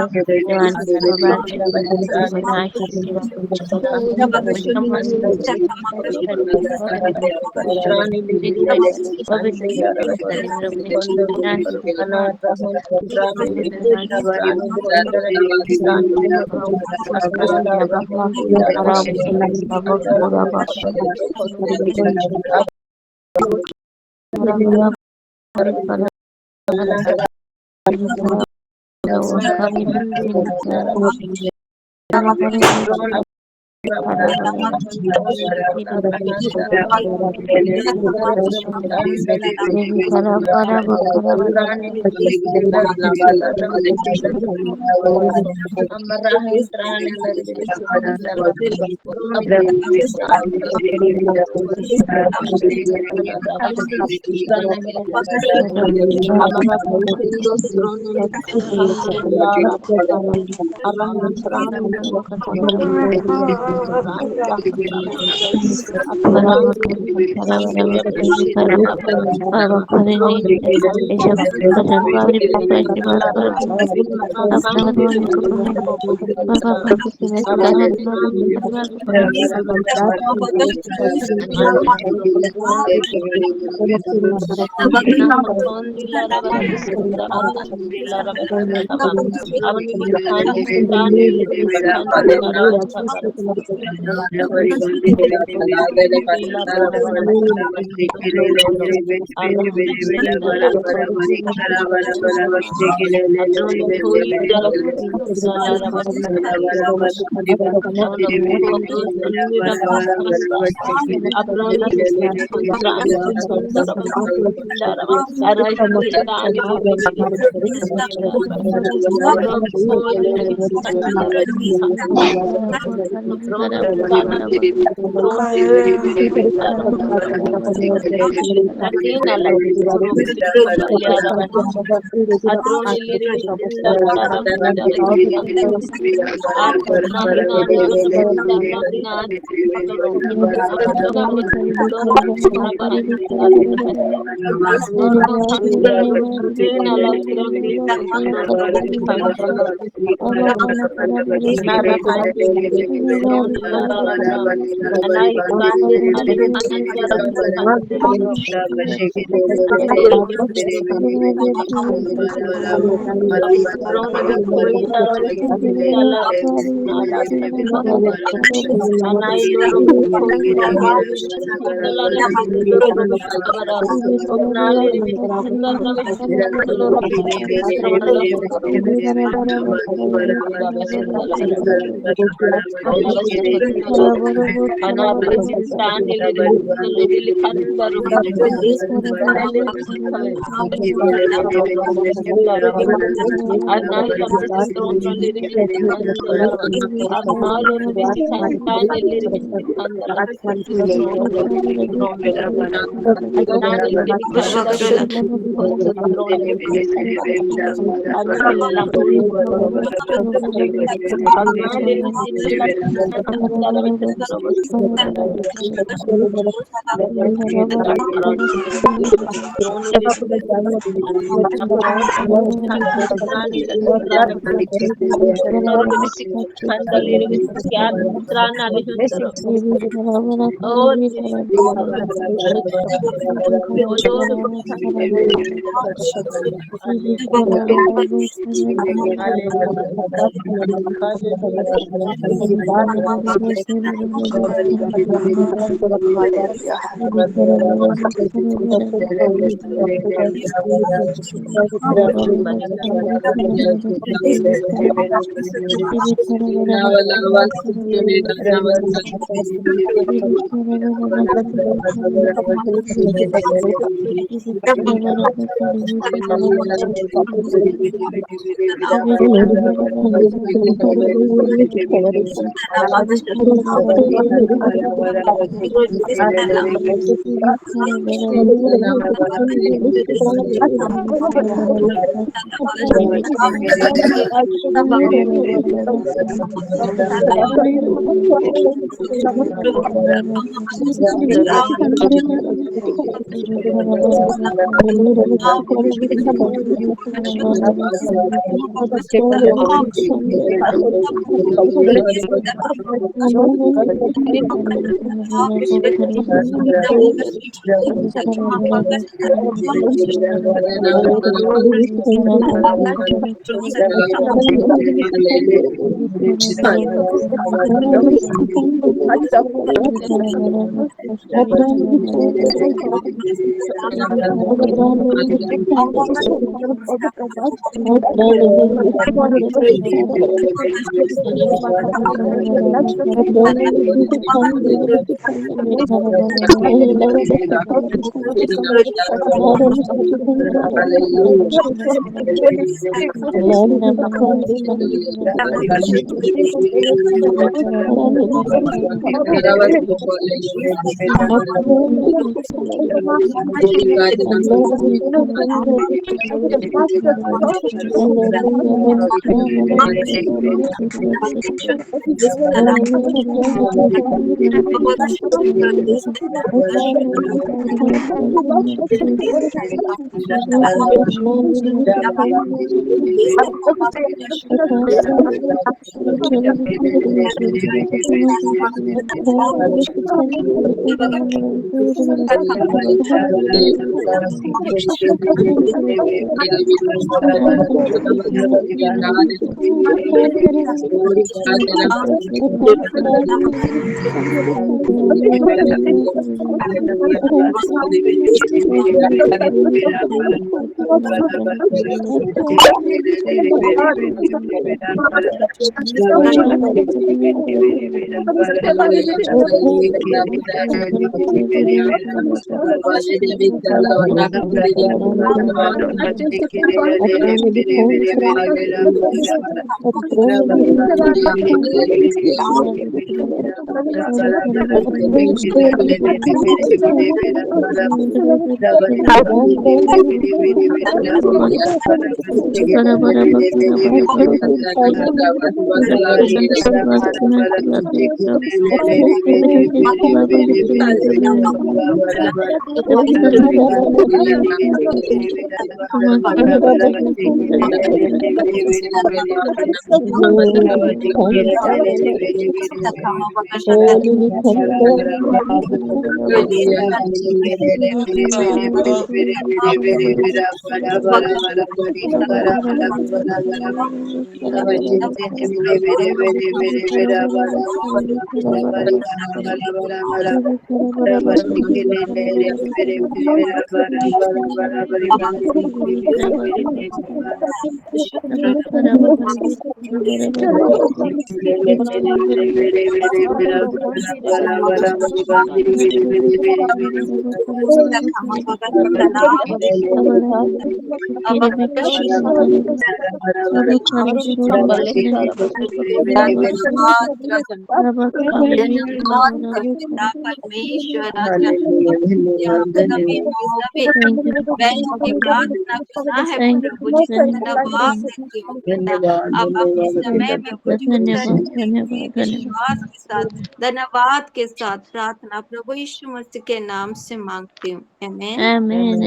धन्यवाद है पिता परमेश्वर राजा हालेलुया, धन्यवाद, सभी धन्यवाद। सभी बहनों की प्रार्थना सुना है प्रभु जी का धन्यवाद देती हूँ पिता। धन्यवाद, आप अपने धन्यवाद समय पिता। में मुझे उत्तर देंगे विश्वास के साथ धन्यवाद के साथ प्रार्थना प्रभु यीशु मसीह के नाम से मांगती हूँ आमीन। आमीन,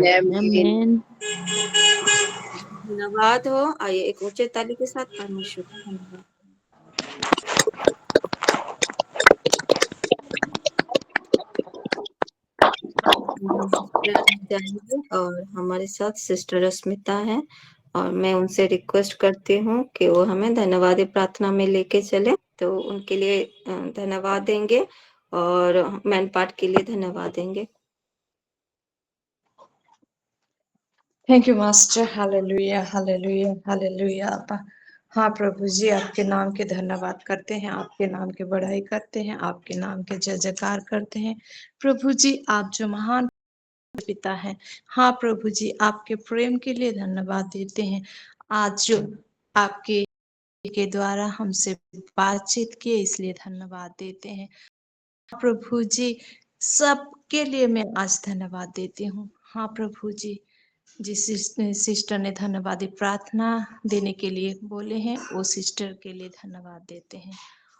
आमीन। धन्यवाद हो। आइए एक ऊंचे ताली के साथ परमेश्वर का धन्यवाद। जाएंगे और हमारे साथ सिस्टर अस्मिता है और मैं उनसे रिक्वेस्ट करती हूँ कि वो हमें धन्यवाद प्रार्थना में लेके चले, तो उनके लिए धन्यवाद देंगे और मैन पाठ के लिए धन्यवाद देंगे। Thank you master. Hallelujah, hallelujah, hallelujah. हाँ प्रभु जी, आपके नाम के धन्यवाद करते हैं, आपके नाम की बढ़ाई करते हैं, आपके नाम के जय जयकार करते हैं। प्रभु जी, आप जो महान पिता हैं, हाँ प्रभु जी, आपके प्रेम के लिए धन्यवाद देते हैं। आज जो आपके के द्वारा हमसे बातचीत किए इसलिए धन्यवाद देते हैं। प्रभु जी, सबके लिए मैं आज धन्यवाद देती हूँ। हाँ प्रभु जी, जिस सिस्टर ने धन्यवादी प्रार्थना देने के लिए बोले हैं, वो सिस्टर के लिए धन्यवाद देते हैं।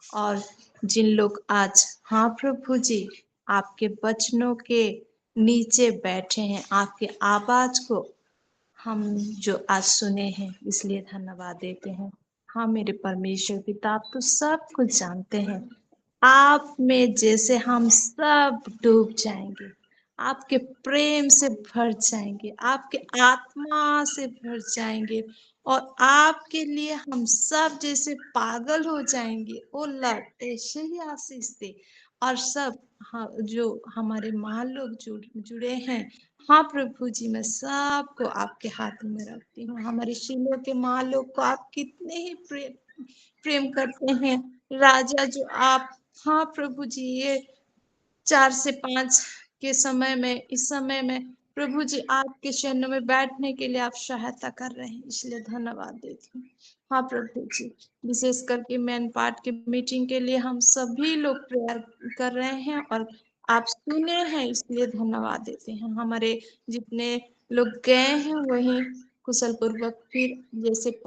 और जिन लोग आज हाँ प्रभु जी आपके वचनों के नीचे बैठे हैं, आपके आवाज को हम जो आज सुने हैं इसलिए धन्यवाद देते हैं। हाँ मेरे परमेश्वर पिता, आप तो सब कुछ जानते हैं। आप में जैसे हम सब डूब जाएंगे, आपके प्रेम से भर जाएंगे, आपके आत्मा से भर जाएंगे और आपके लिए हम सब जैसे पागल हो जाएंगे। ओ लर्ड ऐसे ही आशीष दे। और सब हाँ, जो हमारे माँ लोग जुड़े हैं, हाँ प्रभु जी, मैं सबको आपके हाथ में रखती हूँ। हमारे शीलों के माँ लोग को आप कितने ही प्रेम करते हैं। राजा जो आप, हाँ प्रभु जी, ये 4 से 5 के समय में, इस समय में प्रभु जी आपके चरणों में बैठने के लिए आप सहायता कर रहे हैं, इसलिए धन्यवाद देती हूँ। हाँ प्रभु जी, विशेष करके मैन पार्ट की मीटिंग के लिए हम सभी लोग प्रेयर कर रहे हैं और आप सुने हैं, इसलिए धन्यवाद देते हैं। हमारे जितने लोग गए हैं वही कुशल पूर्वक फिर जैसे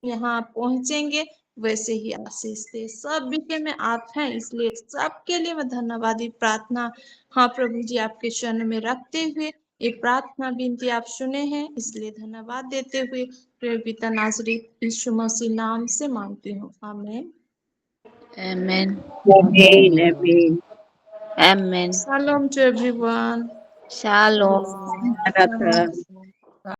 यहाँ पहुंचेंगे वैसे ही आशीष दे। सब विषय में आप हैं, इसलिए सबके लिए मैं धन्यवादी प्रार्थना हाँ प्रभु जी आपके चरण में रखते हुए ये प्रार्थना विनती आप सुने हैं, इसलिए धन्यवाद देते हुए प्रिय पिता नाज़रेत यीशु मसीह नाम से मांगती हूँ, आमीन। आमेन। आमीन, आमीन। आमेन। Shalom to everyone. शालोम। मानता